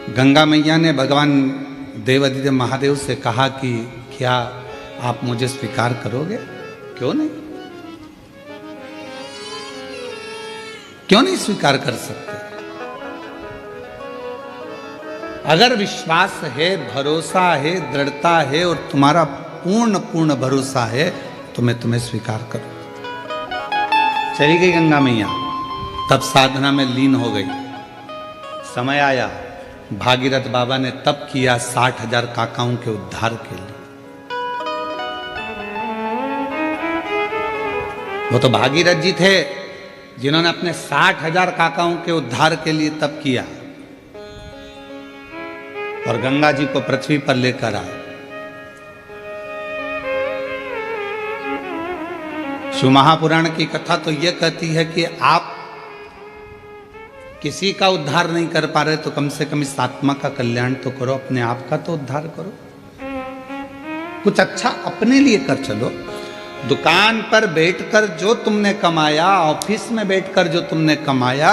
गंगा मैया ने भगवान देवादिदेव महादेव से कहा कि क्या आप मुझे स्वीकार करोगे? क्यों नहीं, क्यों नहीं स्वीकार कर सकते? अगर विश्वास है, भरोसा है, दृढ़ता है और तुम्हारा पूर्ण भरोसा है तो मैं तुम्हें स्वीकार करूं। चली गई गंगा मैया, तब साधना में लीन हो गई। समय आया, भागीरथ बाबा ने तप किया 60,000 काकाओं के उद्धार के लिए। वो तो भागीरथ जी थे जिन्होंने अपने 60,000 काकाओं के उद्धार के लिए तप किया और गंगा जी को पृथ्वी पर लेकर आए। शिव महापुराण की कथा तो यह कहती है कि आप किसी का उद्धार नहीं कर पा रहे तो कम से कम इस आत्मा का कल्याण तो करो, अपने आप का तो उद्धार करो, कुछ अच्छा अपने लिए कर चलो। दुकान पर बैठकर जो तुमने कमाया, ऑफिस में बैठकर जो तुमने कमाया,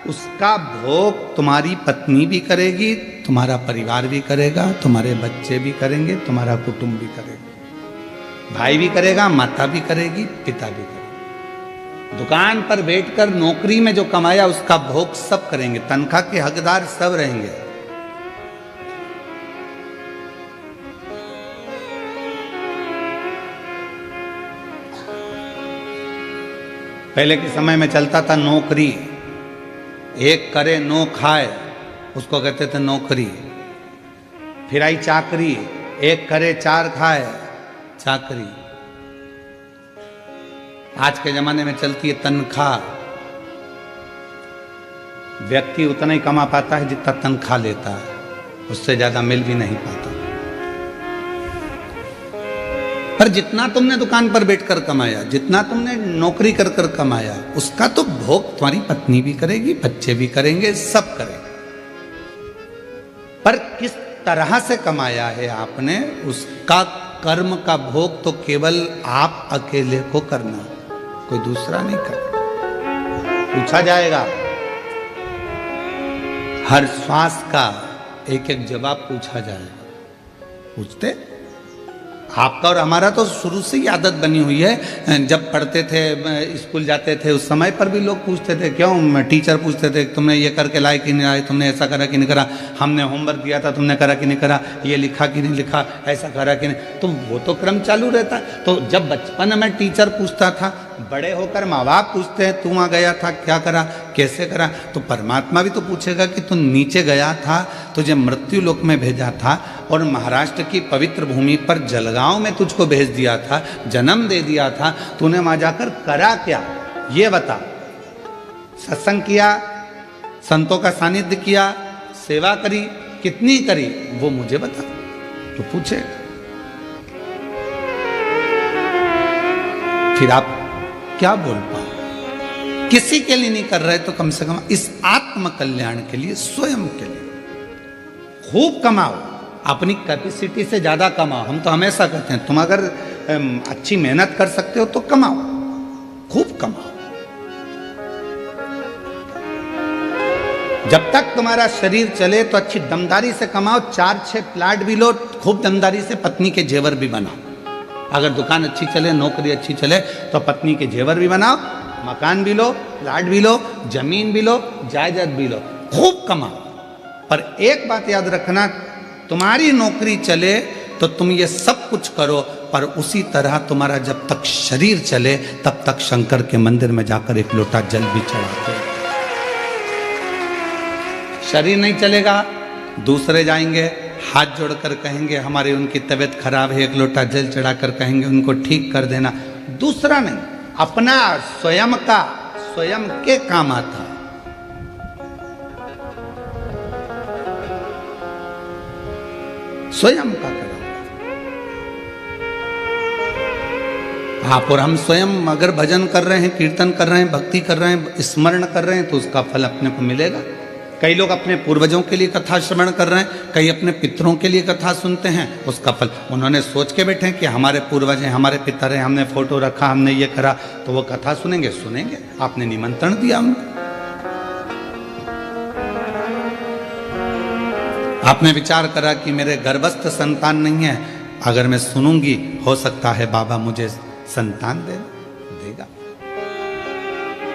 उसका भोग तुम्हारी पत्नी भी करेगी, तुम्हारा परिवार भी करेगा, तुम्हारे बच्चे भी करेंगे, तुम्हारा कुटुंब भी करेगा, भाई भी करेगा, माता भी करेगी, पिता भी करेगा। दुकान पर बैठकर नौकरी में जो कमाया उसका भोग सब करेंगे, तनख्वाह के हकदार सब रहेंगे। पहले के समय में चलता था नौकरी, एक करे नो खाए, उसको कहते थे नौकरी। फिर आई चाकरी, एक करे चार खाए, चाकरी। आज के जमाने में चलती है तनख्वाह। व्यक्ति उतना ही कमा पाता है जितना तनख्वाह लेता है, उससे ज्यादा मिल भी नहीं पाता। पर जितना तुमने दुकान पर बैठकर कमाया, जितना तुमने नौकरी कर कर कमाया, उसका तो भोग तुम्हारी पत्नी भी करेगी, बच्चे भी करेंगे, सब करेंगे। पर किस तरह से कमाया है आपने, उसका कर्म का भोग तो केवल आप अकेले को करना, कोई दूसरा नहीं कर। पूछा जाएगा, हर श्वास का एक एक जवाब पूछा जाएगा। पूछते आपका और हमारा तो शुरू से ही आदत बनी हुई है। जब पढ़ते थे, स्कूल जाते थे, उस समय पर भी लोग पूछते थे, क्यों टीचर पूछते थे तुमने ये करके लाए कि नहीं लाए, तुमने ऐसा करा कि नहीं करा, हमने होमवर्क दिया था तुमने करा कि नहीं करा, ये लिखा कि नहीं लिखा, ऐसा करा कि नहीं। तो वो तो क्रम चालू रहता। तो जब बचपन में टीचर पूछता था, बड़े होकर माँ बाप पूछते हैं तू वहाँ गया था, क्या करा, कैसे करा। तो परमात्मा भी तो पूछेगा कि तू नीचे गया था, तुझे मृत्यु लोक में भेजा था और महाराष्ट्र की पवित्र भूमि पर जलगांव में तुझको भेज दिया था, जन्म दे दिया था, तूने वहाँ जाकर करा क्या, ये बता। सत्संग किया, संतों का सानिध्य किया, सेवा करी, कितनी करी, वो मुझे बता। तो पूछे, फिर आप क्या बोल पाओ? किसी के लिए नहीं कर रहे तो कम से कम इस आत्म कल्याण के लिए, स्वयं के लिए खूब कमाओ, अपनी कैपेसिटी से ज्यादा कमाओ। हम तो हमेशा कहते हैं तुम अगर अच्छी मेहनत कर सकते हो तो कमाओ, खूब कमाओ। जब तक तुम्हारा शरीर चले तो अच्छी दमदारी से कमाओ, 4-6 प्लाट भी लो, खूब दमदारी से पत्नी के जेवर भी बनाओ। अगर दुकान अच्छी चले, नौकरी अच्छी चले तो पत्नी के जेवर भी बनाओ, मकान भी लो, प्लाट भी लो, जमीन भी लो, जायदाद भी लो, खूब कमाओ। पर एक बात याद रखना, तुम्हारी नौकरी चले तो तुम ये सब कुछ करो, पर उसी तरह तुम्हारा जब तक शरीर चले तब तक शंकर के मंदिर में जाकर एक लोटा जल भी चढ़ाते। शरीर नहीं चलेगा, दूसरे जाएंगे, हाथ जोड़कर कहेंगे हमारी उनकी तबीयत खराब है, एक लोटा जल चढ़ाकर कहेंगे उनको ठीक कर देना। दूसरा नहीं, अपना स्वयं का, स्वयं के काम आता। स्वयं का करो आप और हम। स्वयं अगर भजन कर रहे हैं, कीर्तन कर रहे हैं, भक्ति कर रहे हैं, स्मरण कर रहे हैं तो उसका फल अपने को मिलेगा। कई लोग अपने पूर्वजों के लिए कथा श्रवण कर रहे हैं, कई अपने पितरों के लिए कथा सुनते हैं, उसका फल उन्होंने सोच के बैठे कि हमारे पूर्वज हैं, हमारे पितर हैं, हमने फोटो रखा, हमने ये करा, तो वो कथा सुनेंगे, सुनेंगे। आपने निमंत्रण दिया उनको। आपने विचार करा कि मेरे गर्भस्थ संतान नहीं है, अगर मैं सुनूंगी हो सकता है बाबा मुझे संतान देगा।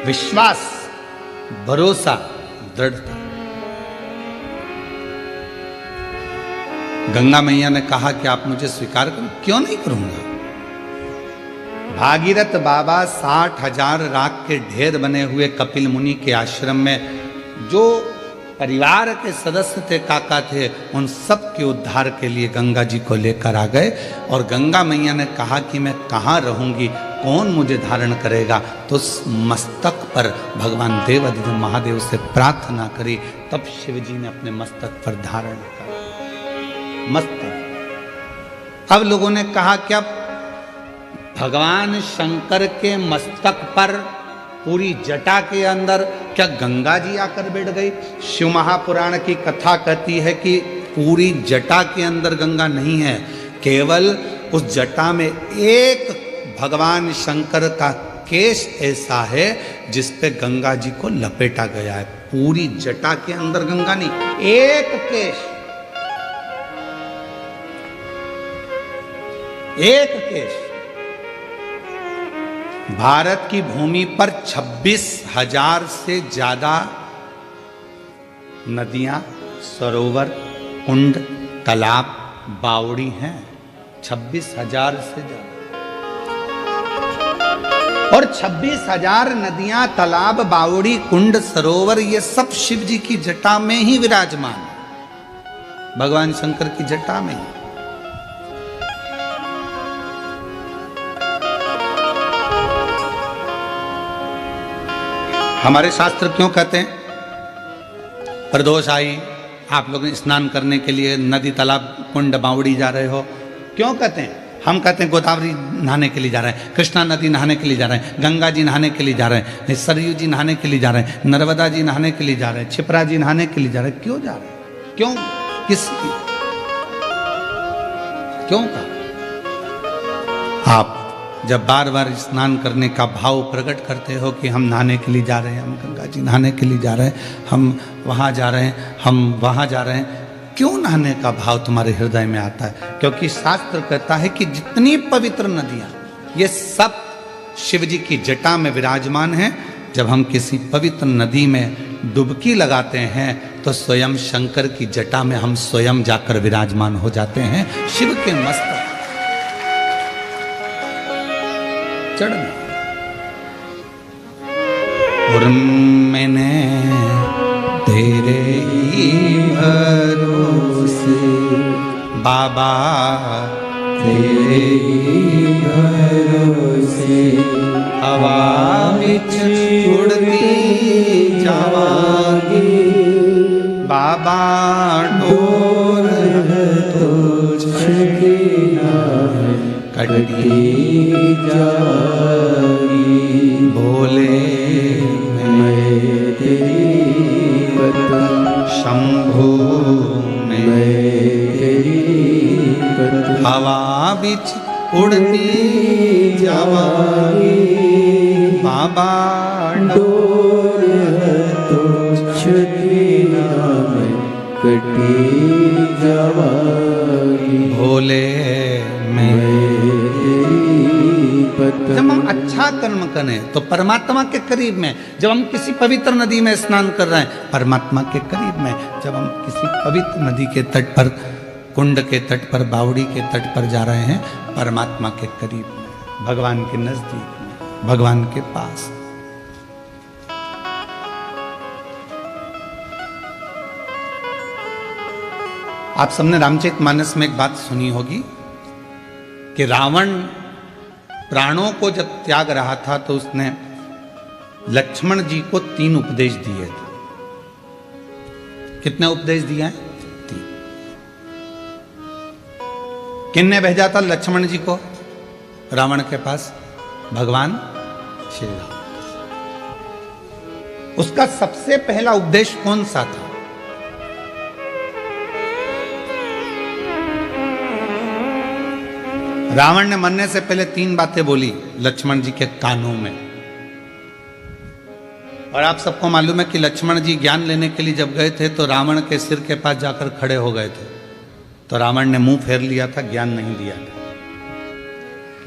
विश्वास, भरोसा, दृढ़ता। गंगा मैया ने कहा कि आप मुझे स्वीकार करो। क्यों नहीं करूंगा। भागीरथ बाबा 60,000 राख के ढेर बने हुए कपिल मुनि के आश्रम में जो परिवार के सदस्य थे, काका थे, उन सब के उद्धार के लिए गंगा जी को लेकर आ गए। और गंगा मैया ने कहा कि मैं कहाँ रहूंगी, कौन मुझे धारण करेगा। तो उस मस्तक पर भगवान देवाधिदेव महादेव से प्रार्थना करी, तब शिव जी ने अपने मस्तक पर धारण किया। मस्तक। अब लोगों ने कहा क्या भगवान शंकर के मस्तक पर पूरी जटा के अंदर क्या गंगा जी आकर बैठ गई। शिव महापुराण की कथा कहती है कि पूरी जटा के अंदर गंगा नहीं है, केवल उस जटा में एक भगवान शंकर का केश ऐसा है जिस पे गंगा जी को लपेटा गया है। पूरी जटा के अंदर गंगा नहीं, एक केश, एक केश। भारत की भूमि पर 26,000 से ज्यादा नदियां, सरोवर, कुंड, तालाब, बावड़ी हैं। 26,000 से ज्यादा। और 26,000 नदियां, तालाब, बावड़ी, कुंड, सरोवर ये सब शिव जी की जटा में ही विराजमान है, भगवान शंकर की जटा में ही। हमारे शास्त्र क्यों कहते हैं प्रदोष आई, आप लोग स्नान करने के लिए नदी, तालाब, कुंड, बावड़ी जा रहे हो, क्यों कहते हैं? हम कहते हैं गोदावरी नहाने के लिए जा रहे हैं, कृष्णा नदी नहाने के लिए जा रहे हैं, गंगा जी नहाने के लिए जा रहे हैं, सरयू जी नहाने के लिए जा रहे हैं, नर्मदा जी नहाने के लिए जा रहे हैं, छिपरा जी नहाने के लिए जा रहे हैं। क्यों जा रहे हैं? क्यों? किस क्यों का? आप जब बार बार स्नान करने का भाव प्रकट करते हो कि हम नहाने के लिए जा रहे हैं, हम गंगा जी नहाने के लिए जा रहे हैं, हम वहाँ जा रहे हैं, हम वहाँ जा रहे हैं, क्यों नहाने का भाव तुम्हारे हृदय में आता है? क्योंकि शास्त्र कहता है कि जितनी पवित्र नदियाँ ये सब शिव जी की जटा में विराजमान हैं। जब हम किसी पवित्र नदी में डुबकी लगाते हैं तो स्वयं शंकर की जटा में हम स्वयं जाकर विराजमान हो जाते हैं। शिव के मस्तक चढ़ना। और मैंने तेरे ही भरोसे बाबा, तेरे ही भरोसे हवा विच उड़ती जावांगी बाबा, डोर तो छकी कटी जागी। बोले मैं तेरी पत्नी, शंभू मैं तेरी पत्नी, हवा बिच उड़ती जावागी बाबा, डोर तो छकी कटी जावागी। भोले जब हम अच्छा कर्म करें तो परमात्मा के करीब में, जब हम किसी पवित्र नदी में स्नान कर रहे हैं परमात्मा के करीब में, जब हम किसी पवित्र नदी के तट पर, कुंड के तट पर, बावड़ी के तट पर जा रहे हैं परमात्मा के करीब में, भगवान के नजदीक में, भगवान के पास। आप सबने रामचरितमानस में एक बात सुनी होगी कि रावण प्राणों को जब त्याग रहा था तो उसने लक्ष्मण जी को 3 उपदेश दिए थे। कितने उपदेश दिए हैं? 3। किन्ने भेजा था लक्ष्मण जी को रावण के पास? भगवान श्री राम। उसका सबसे पहला उपदेश कौन सा था? रावण ने मरने से पहले 3 बातें बोली लक्ष्मण जी के कानों में, और आप सबको मालूम है कि लक्ष्मण जी ज्ञान लेने के लिए जब गए थे तो रावण के सिर के पास जाकर खड़े हो गए थे, तो रावण ने मुंह फेर लिया था, ज्ञान नहीं दिया था।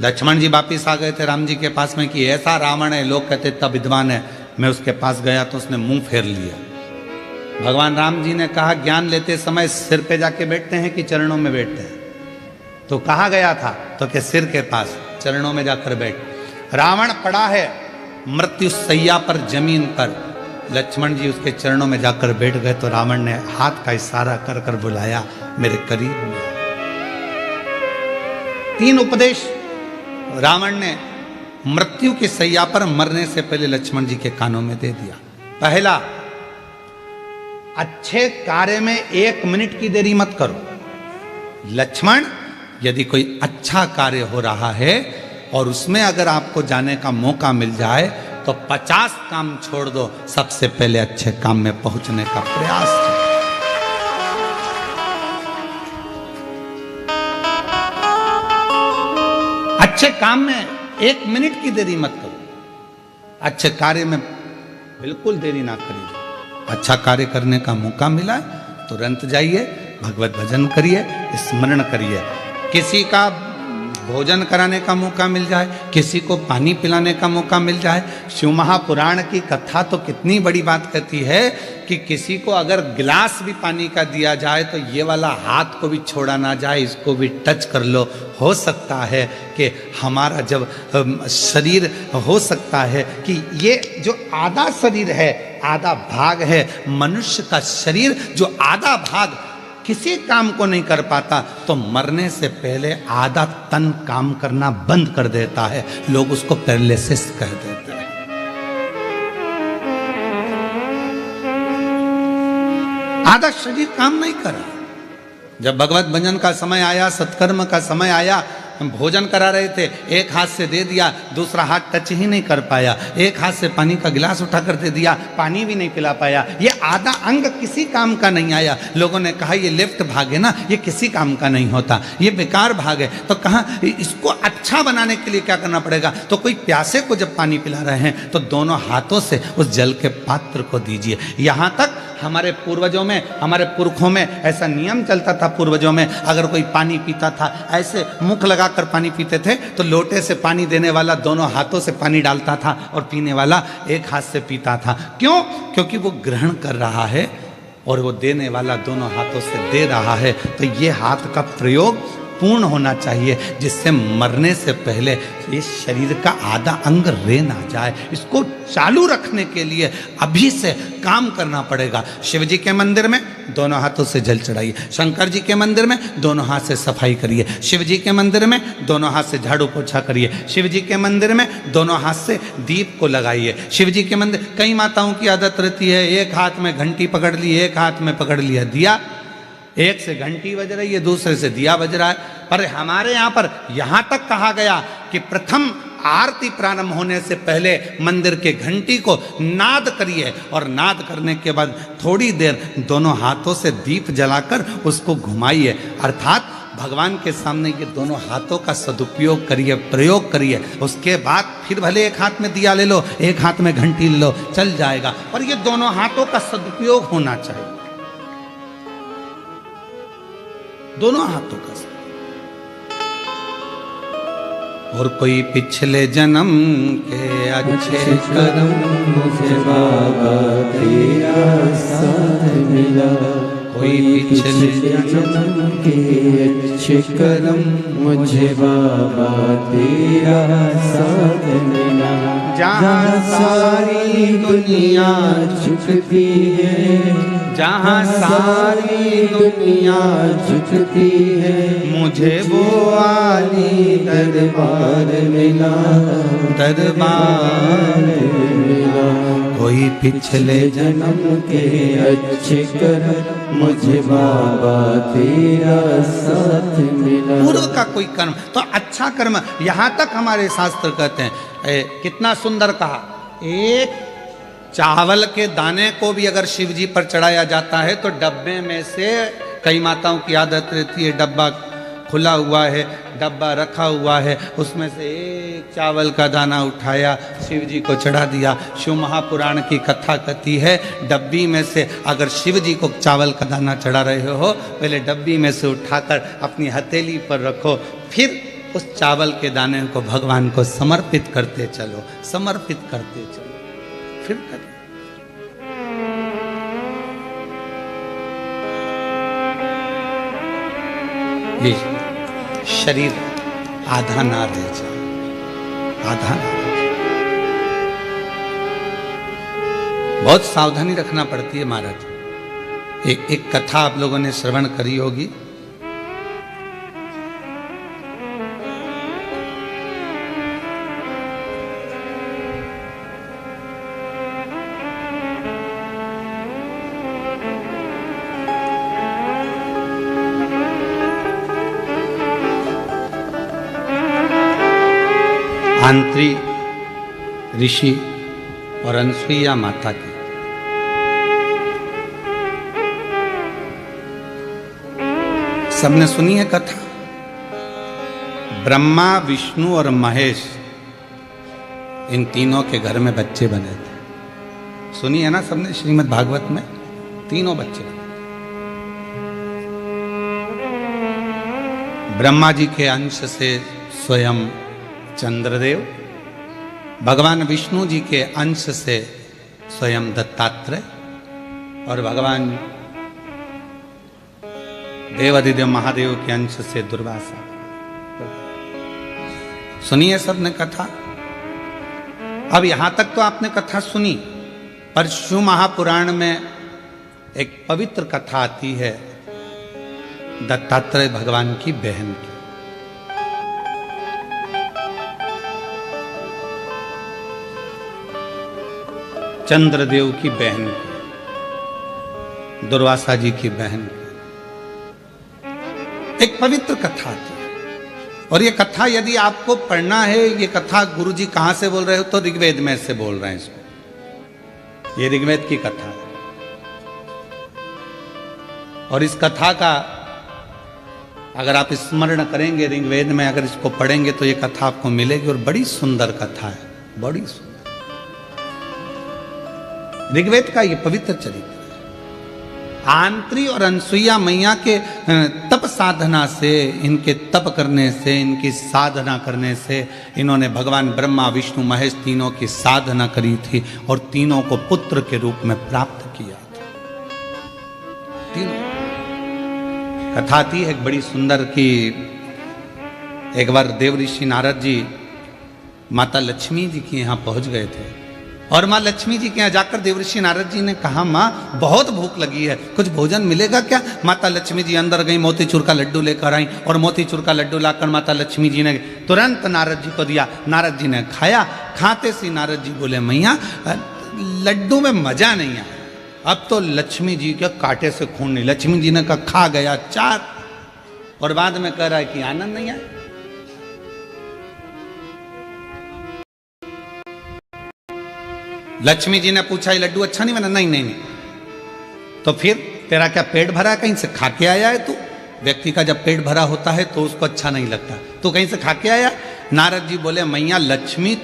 लक्ष्मण जी वापिस आ गए थे राम जी के पास में कि ऐसा रावण है, लोग कहते इतना विद्वान है। मैं उसके पास गया तो उसने मुंह फेर लिया। भगवान राम जी ने कहा ज्ञान लेते समय सिर पे जाके बैठते हैं कि चरणों में बैठते हैं? तो कहा गया था तो कि सिर के पास, चरणों में जाकर बैठ। रावण पड़ा है मृत्यु सैया पर, जमीन पर, लक्ष्मण जी उसके चरणों में जाकर बैठ गए तो रावण ने हाथ का इशारा कर कर बुलाया मेरे करीब। 3 उपदेश रावण ने मृत्यु की सैया पर मरने से पहले लक्ष्मण जी के कानों में दे दिया। पहला, अच्छे कार्य में 1 मिनट की देरी मत करो। लक्ष्मण, यदि कोई अच्छा कार्य हो रहा है और उसमें अगर आपको जाने का मौका मिल जाए तो 50 काम छोड़ दो, सबसे पहले अच्छे काम में पहुंचने का प्रयास करो। अच्छे काम में 1 मिनट की देरी मत करो। अच्छे कार्य में बिल्कुल देरी ना करिए। अच्छा कार्य करने का मौका मिला तुरंत जाइए, भगवत भजन करिए, स्मरण करिए। किसी का भोजन कराने का मौका मिल जाए, किसी को पानी पिलाने का मौका मिल जाए। शिव महापुराण की कथा तो कितनी बड़ी बात कहती है कि किसी को अगर गिलास भी पानी का दिया जाए तो ये वाला हाथ को भी छोड़ा ना जाए, इसको भी टच कर लो। हो सकता है कि हमारा जब शरीर, हो सकता है कि ये जो आधा शरीर है, आधा भाग है मनुष्य का शरीर, जो आधा भाग किसी काम को नहीं कर पाता तो मरने से पहले आधा तन काम करना बंद कर देता है। लोग उसको पैरालिसिस कह देते हैं। आधा शरीर काम नहीं करा। जब भगवत भजन का समय आया, सत्कर्म का समय आया, हम भोजन करा रहे थे, एक हाथ से दे दिया, दूसरा हाथ टच ही नहीं कर पाया। एक हाथ से पानी का गिलास उठा कर दे दिया, पानी भी नहीं पिला पाया। ये आधा अंग किसी काम का नहीं आया। लोगों ने कहा ये लेफ्ट भाग है ना, ये किसी काम का नहीं होता, ये बेकार भाग है। तो कहा इसको अच्छा बनाने के लिए क्या करना पड़ेगा? तो कोई प्यासे को जब पानी पिला रहे हैं तो दोनों हाथों से उस जल के पात्र को दीजिए। यहाँ तक हमारे पूर्वजों में, हमारे पुरखों में ऐसा नियम चलता था। पूर्वजों में अगर कोई पानी पीता था, ऐसे मुख लगाकर पानी पीते थे तो लोटे से पानी देने वाला दोनों हाथों से पानी डालता था और पीने वाला एक हाथ से पीता था। क्यों? क्योंकि वो ग्रहण कर रहा है और वो देने वाला दोनों हाथों से दे रहा है। तो ये हाथ का प्रयोग पूर्ण होना चाहिए, जिससे मरने से पहले इस शरीर का आधा अंग रह ना जाए। इसको चालू रखने के लिए अभी से काम करना पड़ेगा। शिव जी के मंदिर में दोनों हाथों से जल चढ़ाइए, शंकर जी के मंदिर में दोनों हाथ से सफाई करिए, शिव जी के मंदिर में दोनों हाथ से झाड़ू पोछा करिए, शिव जी के मंदिर में दोनों हाथ से दीप को लगाइए। शिव जी के मंदिर, कई माताओं की आदत रहती है एक हाथ में घंटी पकड़ ली, एक हाथ में पकड़ लिया दिया, एक से घंटी बज रही है, दूसरे से दिया बज रहा है। पर हमारे यहाँ पर यहाँ तक कहा गया कि प्रथम आरती प्रारंभ होने से पहले मंदिर के घंटी को नाद करिए और नाद करने के बाद थोड़ी देर दोनों हाथों से दीप जलाकर उसको घुमाइए। अर्थात भगवान के सामने ये दोनों हाथों का सदुपयोग करिए, प्रयोग करिए। उसके बाद फिर भले एक हाथ में दिया ले लो, एक हाथ में घंटी ले लो, चल जाएगा, पर ये दोनों हाथों का सदुपयोग होना चाहिए, दोनों हाथों का। और कोई पिछले जन्म के अच्छे कर्म मुझे बाबा तेरा साथ मिला, कोई पिछले जन्म के अच्छे कर्म मुझे बाबा तेरा साथ मिला। जहाँ सारी दुनिया झुकती है, जहाँ सारी दुनिया झुकती है, मुझे वो आली दरबार मिला, दरबार मिला। कोई पिछले जन्म के अच्छे कर्म मुझे बाबा तेरा साथ मिला। पूर्व का कोई कर्म तो अच्छा कर्म, यहाँ तक हमारे शास्त्र कहते हैं। कितना सुंदर कहा, एक चावल के दाने को भी अगर शिव जी पर चढ़ाया जाता है तो डब्बे में से, कई माताओं की आदत रहती है डब्बा खुला हुआ है, डब्बा रखा हुआ है, उसमें से एक चावल का दाना उठाया, शिव जी को चढ़ा दिया। शिव महापुराण की कथा कहती है, डब्बी में से अगर शिव जी को चावल का दाना चढ़ा रहे हो, पहले डब्बी में से उठाकर अपनी हथेली पर रखो, फिर उस चावल के दाने को भगवान को समर्पित करते चलो, समर्पित करते चलो, फिर करो। ये शरीर आधा ना रह जाए, आधा ना रह जाए। बहुत सावधानी रखना पड़ती है महाराज। एक कथा आप लोगों ने श्रवण करी होगी। आंत्री ऋषि और अनसुईया माता की। सबने सुनी है कथा। ब्रह्मा, विष्णु और महेश, इन तीनों के घर में बच्चे बने थे। सुनी है ना सबने, श्रीमद् भागवत में तीनों बच्चे बने। ब्रह्मा जी के अंश से स्वयं चंद्रदेव, भगवान विष्णु जी के अंश से स्वयं दत्तात्रेय, और भगवान देवादिदेव महादेव के अंश से दुर्वासा। सुनिए सबने कथा। अब यहां तक तो आपने कथा सुनी, पर शिव महापुराण में एक पवित्र कथा आती है दत्तात्रेय भगवान की बहन की। चंद्रदेव की बहन की, दुर्वासा जी की बहन की एक पवित्र कथा थी। और ये कथा यदि आपको पढ़ना है, ये कथा गुरु जी कहां से बोल रहे हो, तो ऋग्वेद में से बोल रहे हैं इसको। ये ऋग्वेद की कथा है। और इस कथा का अगर आप स्मरण करेंगे ऋग्वेद में, अगर इसको पढ़ेंगे तो ये कथा आपको मिलेगी। और बड़ी सुंदर कथा है, बड़ी सुंदर। ऋग्वेद का ये पवित्र चरित्र है। आंत्री और अनसुईया मैया के तप साधना से, इनके तप करने से, इनकी साधना करने से, इन्होंने भगवान ब्रह्मा, विष्णु, महेश तीनों की साधना करी थी और तीनों को पुत्र के रूप में प्राप्त किया था। तीनों कथा थी एक बड़ी सुंदर की। एक बार देव ऋषि नारद जी माता लक्ष्मी जी के यहाँ पहुंच गए थे, और माँ लक्ष्मी जी के यहाँ जाकर देवऋषि नारद जी ने कहा, माँ बहुत भूख लगी है, कुछ भोजन मिलेगा क्या? माता लक्ष्मी जी अंदर गई, मोतीचूर का लड्डू लेकर आई, और मोतीचूर का लड्डू लाकर माता लक्ष्मी जी ने तुरंत नारद जी को दिया। नारद जी ने खाया। खाते से नारद जी बोले, मैया लड्डू में मजा नहीं आया, अब तो लक्ष्मी जी के कांटे से खून नहीं। लक्ष्मी जी ने कहा, खा गया चार, और बाद में कह रहा है कि आनंद नहीं आया। लक्ष्मी जी ने पूछा, ये लड्डू अच्छा नहीं बना? नहीं नहीं नहीं। तो फिर तेरा क्या पेट भरा है? कहीं से खा के आया है तू? व्यक्ति का जब पेट भरा होता है तो उसको अच्छा नहीं लगता। तू कहीं से खा के आया? नारद जी बोले, मैया लक्ष्मी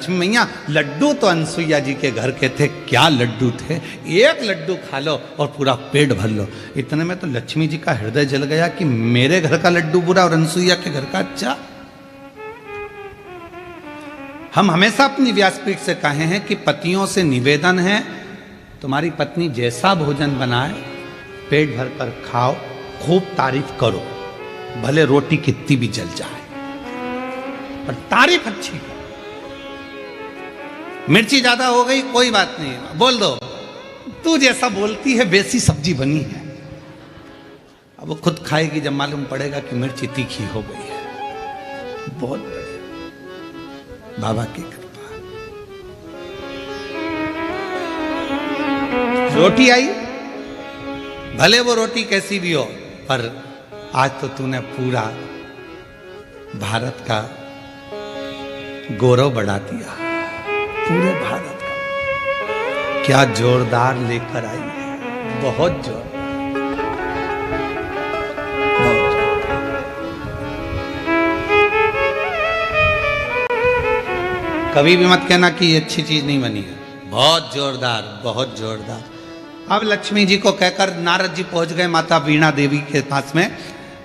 मैया लड्डू तो अनसुईया जी के घर के थे। क्या लड्डू थे? एक लड्डू खा लो और पूरा पेट भर लो। इतने में तो लक्ष्मी जी का हृदय जल गया कि मेरे घर का लड्डू बुरा और अनसुईया के घर का अच्छा। हम हमेशा अपनी व्यासपीठ से कहे हैं कि पतियों से निवेदन है, तुम्हारी पत्नी जैसा भोजन बनाए पेट भर कर खाओ, खूब तारीफ करो, भले रोटी कितनी भी जल जाए, पर तारीफ अच्छी करो। मिर्ची ज्यादा हो गई कोई बात नहीं, बोल दो तू जैसा बोलती है वैसी सब्जी बनी है। अब वो खुद खाएगी जब मालूम पड़ेगा कि मिर्ची तीखी हो गई है। बहुत बढ़िया, बाबा की कृपा। रोटी आई, भले वो रोटी कैसी भी हो, पर आज तो तूने पूरा भारत का गौरव बढ़ा दिया, पूरे भारत का। क्या जोरदार लेकर आई है, बहुत जोरदार। कभी भी मत कहना कि ये अच्छी चीज नहीं बनी है, बहुत जोरदार, बहुत जोरदार। अब लक्ष्मी जी को कहकर नारद जी पहुंच गए माता वीणा देवी के पास में,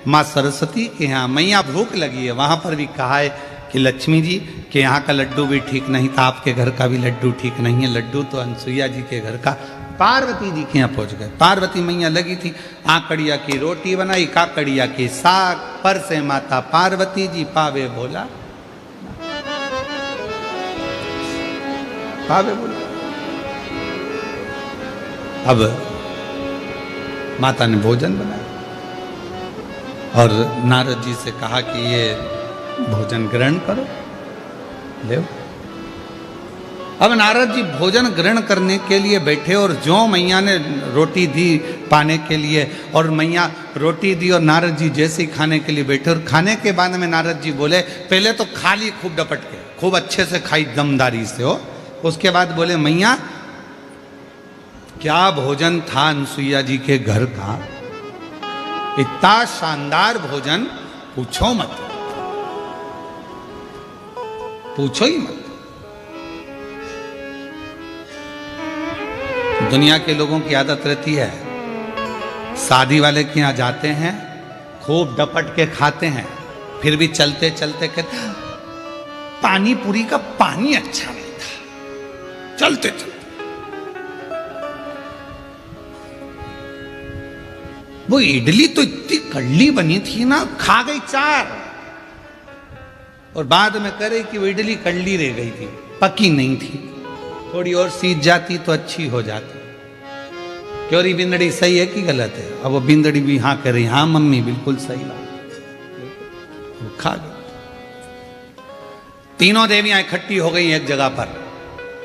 माँ सरस्वती के यहाँ। मैया भूख लगी है, वहां पर भी कहा है कि लक्ष्मी जी के यहाँ का लड्डू भी ठीक नहीं था, आपके घर का भी लड्डू ठीक नहीं है। लड्डू तो अनसुईया जी के घर का। पार्वती जी के यहाँ पहुंच गए। पार्वती मैया लगी थी, आकड़िया की रोटी बनाई, काकड़िया की साग, पर से माता पार्वती जी पावे भोला, पावे भोला। अब माता ने भोजन बनाया और नारद जी से कहा कि ये भोजन ग्रहण करो, ले। अब नारद जी भोजन ग्रहण करने के लिए बैठे और जो मैया ने रोटी दी पाने के लिए, और मैया रोटी दी और नारद जी जैसे ही खाने के लिए बैठे, और खाने के बाद में नारद जी बोले, पहले तो खा ली खूब डपट के, खूब अच्छे से खाई दमदारी से हो। उसके बाद बोले, मैया क्या भोजन था अनसुईया जी के घर का, इतना शानदार भोजन, पूछो मत, पूछो ही मत। दुनिया के लोगों की आदत रहती है, शादी वाले के यहां जाते हैं, खूब डपट के खाते हैं, फिर भी चलते चलते कहते पानी पूरी का पानी अच्छा नहीं था, चलते चलते। वो इडली तो इतनी कड़ली बनी थी ना, खा गई 4, और बाद में करे कि वो इडली कड़ली रह गई थी, पकी नहीं थी, थोड़ी और सीज जाती तो अच्छी हो जाती। क्योरी बिंदड़ी सही है कि गलत है? अब वो बिंदड़ी भी हाँ कह रही, हाँ मम्मी बिल्कुल सही बात, वो खा गई। तीनों देवियां इकट्ठी हो गई एक जगह पर,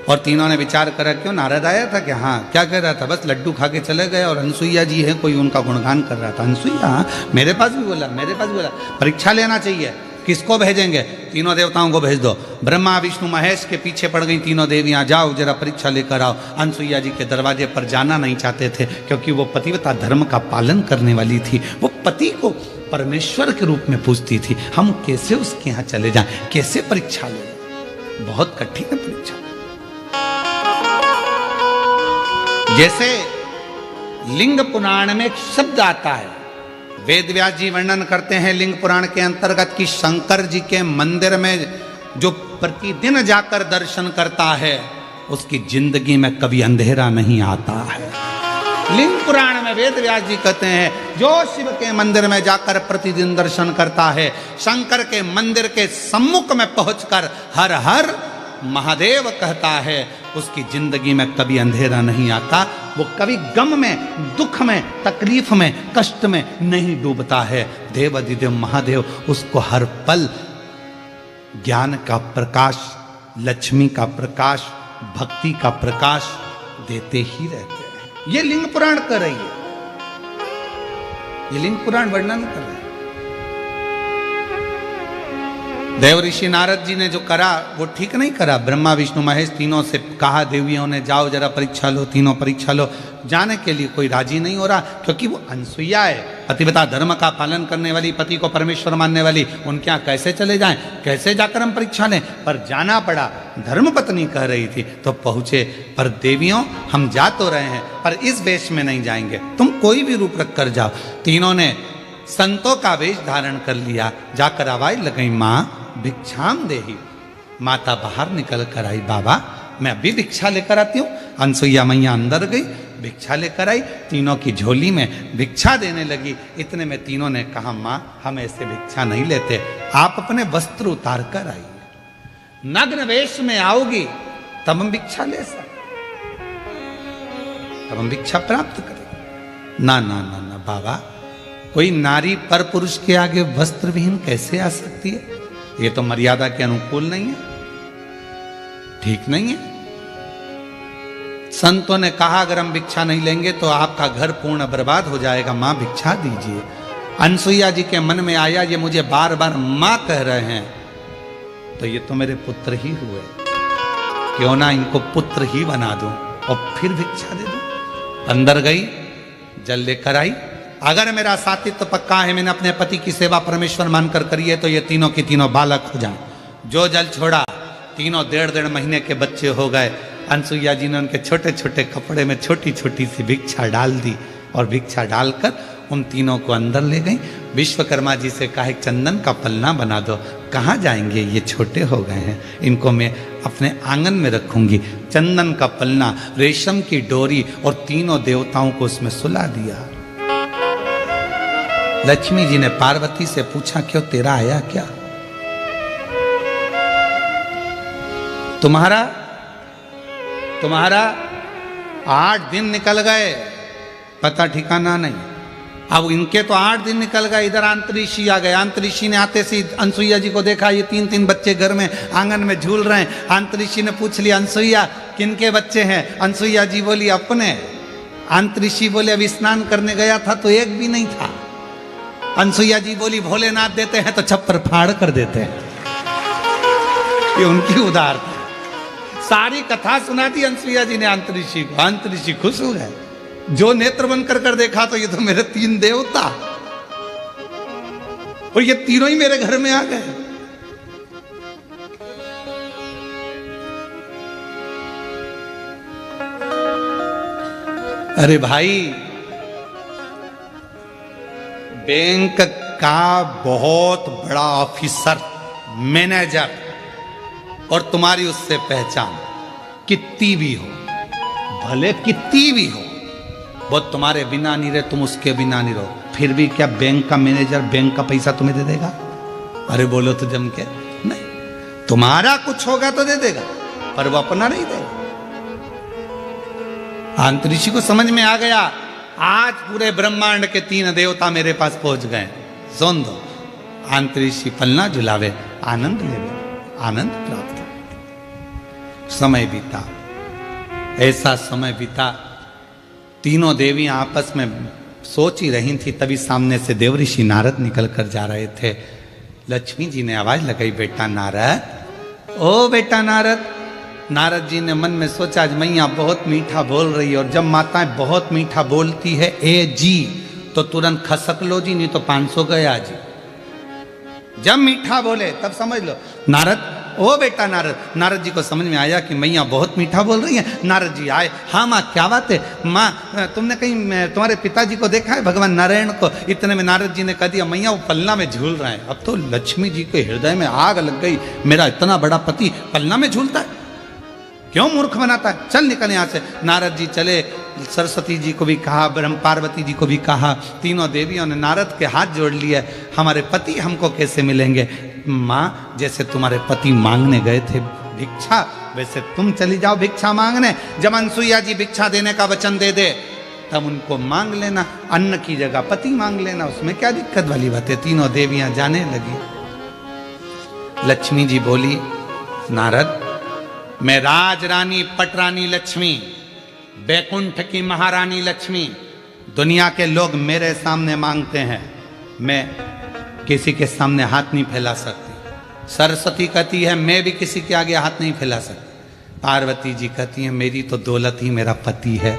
और तीनों ने विचार करा, क्यों नारद आया था क्या? हाँ। क्या कह रहा था? बस लड्डू खा के चले गए, और अनसुईया जी है, कोई उनका गुणगान कर रहा था। अनसुईया मेरे पास भी बोला, मेरे पास भी बोला परीक्षा लेना चाहिए, किसको भेजेंगे? तीनों देवताओं को भेज दो। ब्रह्मा विष्णु महेश के पीछे पड़ गई तीनों देवियां, जाओ जरा परीक्षा लेकर आओ। अनसुईया जी के दरवाजे पर जाना नहीं चाहते थे, क्योंकि वो पतिव्रता धर्म का पालन करने वाली थी। वो पति को परमेश्वर के रूप में पूजती थी, हम कैसे उसके यहाँ चले जाएं, कैसे परीक्षा ले? बहुत कठिन है परीक्षा। जैसे लिंग पुराण में एक शब्द आता है, वेद व्यास जी वर्णन करते हैं लिंग पुराण के अंतर्गत कि शंकर जी के मंदिर में जो प्रतिदिन जाकर दर्शन करता है, उसकी जिंदगी में कभी अंधेरा नहीं आता है। लिंग पुराण में वेद व्यास जी कहते हैं, जो शिव के मंदिर में जाकर प्रतिदिन दर्शन करता है, शंकर के मंदिर के सम्मुख में पहुंचकर हर हर महादेव कहता है, उसकी जिंदगी में कभी अंधेरा नहीं आता। वो कभी गम में, दुख में, तकलीफ में, कष्ट में नहीं डूबता है। देवाधिदेव महादेव उसको हर पल ज्ञान का प्रकाश, लक्ष्मी का प्रकाश, भक्ति का प्रकाश देते ही रहते हैं। ये लिंग पुराण कर रही है, ये लिंग पुराण वर्णन कर रहा है। देव ऋषि नारद जी ने जो करा वो ठीक नहीं करा। ब्रह्मा विष्णु महेश तीनों से कहा, देवियों ने जाओ जरा परीक्षा लो, तीनों परीक्षा लो। जाने के लिए कोई राजी नहीं हो रहा, क्योंकि वो अनसुईया है, पतिव्रता धर्म का पालन करने वाली, पति को परमेश्वर मानने वाली, उनके यहाँ कैसे चले जाएं, कैसे जाकर हम परीक्षा लें? पर जाना पड़ा, धर्म पत्नी कह रही थी तो पहुंचे। पर देवियों हम जा तो रहे हैं, पर इस वेश में नहीं जाएंगे, तुम कोई भी रूप रख कर जाओ। तीनों ने संतों का वेश धारण कर लिया, जाकर आवाज लगाई, माँ भिक्षाम देही। माता बाहर निकल कर आई, बाबा मैं अभी भिक्षा लेकर आती हूँ। अनसुईया मैया अंदर गई, भिक्षा लेकर आई, तीनों की झोली में भिक्षा देने लगी। इतने में तीनों ने कहा, माँ हम ऐसे भिक्षा नहीं लेते, आप अपने वस्त्र उतार कर आइए, नग्न वेश में आओगी तब हम भिक्षा ले सकते, तब हम भिक्षा प्राप्त करेंगे। ना ना ना ना बाबा, कोई नारी पर पुरुष के आगे वस्त्र विहीन कैसे आ सकती है? ये तो मर्यादा के अनुकूल नहीं है, ठीक नहीं है। संतों ने कहा, अगर हम भिक्षा नहीं लेंगे तो आपका घर पूर्ण बर्बाद हो जाएगा, मां भिक्षा दीजिए। अनसुईया जी के मन में आया, ये मुझे बार बार मां कह रहे हैं, तो ये तो मेरे पुत्र ही हुए, क्यों ना इनको पुत्र ही बना दूं और फिर भिक्षा दे दूं। अंदर गई, जल लेकर आई। अगर मेरा सातित्व पक्का है, मैंने अपने पति की सेवा परमेश्वर मानकर करी है, तो ये तीनों की तीनों बालक हो जाएं। जो जल छोड़ा, तीनों 1.5 महीने के बच्चे हो गए। अनसुईया जी ने उनके छोटे छोटे कपड़े में छोटी छोटी सी भिक्षा डाल दी और भिक्षा डालकर उन तीनों को अंदर ले गई। विश्वकर्मा जी से कहा एक चंदन का पलना बना दो। कहाँ जाएंगे, ये छोटे हो गए हैं, इनको मैं अपने आंगन में रखूंगी। चंदन का पलना, रेशम की डोरी और तीनों देवताओं को उसमें सुला दिया। लक्ष्मी जी ने पार्वती से पूछा, क्यों तेरा आया क्या? तुम्हारा 8 दिन निकल गए, पता ठिकाना नहीं। अब इनके तो 8 दिन निकल गए, इधर अंतरिक्षी आ गए। अंतरिक्षी ने आते से अनसुईया जी को देखा, ये 3 बच्चे घर में आंगन में झूल रहे हैं। अंतरिक्षी ने पूछ लिया, अनसुईया किनके बच्चे हैं? अनसुईया जी बोली, अपने। अंतरिक्षी बोले, अब स्नान करने गया था तो एक भी नहीं था। अनसुईया जी बोली, भोलेनाथ देते हैं तो छप्पर फाड़ कर देते हैं। ये उनकी उदारता। सारी कथा सुना दी अनसुईया जी ने अंतरिक्षी को। अंतरिक्षी खुश हो गए, जो नेत्र बंद कर देखा तो ये तो मेरे 3 देवता और ये तीनों ही मेरे घर में आ गए। अरे भाई, बैंक का बहुत बड़ा ऑफिसर, मैनेजर, और तुम्हारी उससे पहचान कितनी भी हो, भले कितनी भी हो, वो तुम्हारे बिना नहीं रहे, तुम उसके बिना नहीं रहो, फिर भी क्या बैंक का मैनेजर बैंक का पैसा तुम्हें दे देगा? अरे बोलो तो जम के, नहीं। तुम्हारा कुछ होगा तो दे देगा, पर वो अपना नहीं देगा। अंतरिक्षी को समझ में आ गया, आज पूरे ब्रह्मांड के 3 देवता मेरे पास पहुंच गए, सुन दो। अंतरिक्षी पलना झुलावे, आनंद ले, आनंद प्राप्त। समय बीता, ऐसा समय बीता, तीनों देवियां आपस में सोच ही रही थी, तभी सामने से देवऋषि नारद निकल कर जा रहे थे। लक्ष्मी जी ने आवाज लगाई, बेटा नारद, ओ बेटा नारद। नारद जी ने मन में सोचा, आज मैया बहुत मीठा बोल रही है, और जब माताएं बहुत मीठा बोलती है ए जी तो तुरंत खसक लो जी, नहीं तो 500 गया जी। जब मीठा बोले तब समझ लो। नारद, ओ बेटा नारद। नारद जी को समझ में आया कि मैया बहुत मीठा बोल रही है। नारद जी आए, हाँ माँ क्या बात है? माँ तुमने कहीं तुम्हारे पिताजी को देखा है, भगवान नारायण को? इतने में नारद जी ने कह दिया, मैया वो पलना में झूल रहे हैं। अब तो लक्ष्मी जी के हृदय में आग लग गई, मेरा इतना बड़ा पति पलना में झूलता है, क्यों मूर्ख बनाता है, चल निकल यहाँ से। नारद जी चले, सरस्वती जी को भी कहा, ब्रह्म पार्वती जी को भी कहा, तीनों देवियों ने नारद के हाथ जोड़ लिए, हमारे पति हमको कैसे मिलेंगे? माँ, जैसे तुम्हारे पति मांगने गए थे भिक्षा, वैसे तुम चली जाओ भिक्षा मांगने। जब अनसुईया जी भिक्षा देने का वचन दे दे तब उनको मांग लेना, अन्न की जगह पति मांग लेना, उसमें क्या दिक्कत वाली बात है। तीनों देवियां जाने लगी। लक्ष्मी जी बोली, नारद, मैं राजरानी पटरानी लक्ष्मी, बैकुंठ की महारानी लक्ष्मी, दुनिया के लोग मेरे सामने मांगते हैं, मैं किसी के सामने हाथ नहीं फैला सकती। सरस्वती कहती है मैं भी किसी के आगे हाथ नहीं फैला सकती। पार्वती जी कहती है मेरी तो दौलत ही मेरा पति है,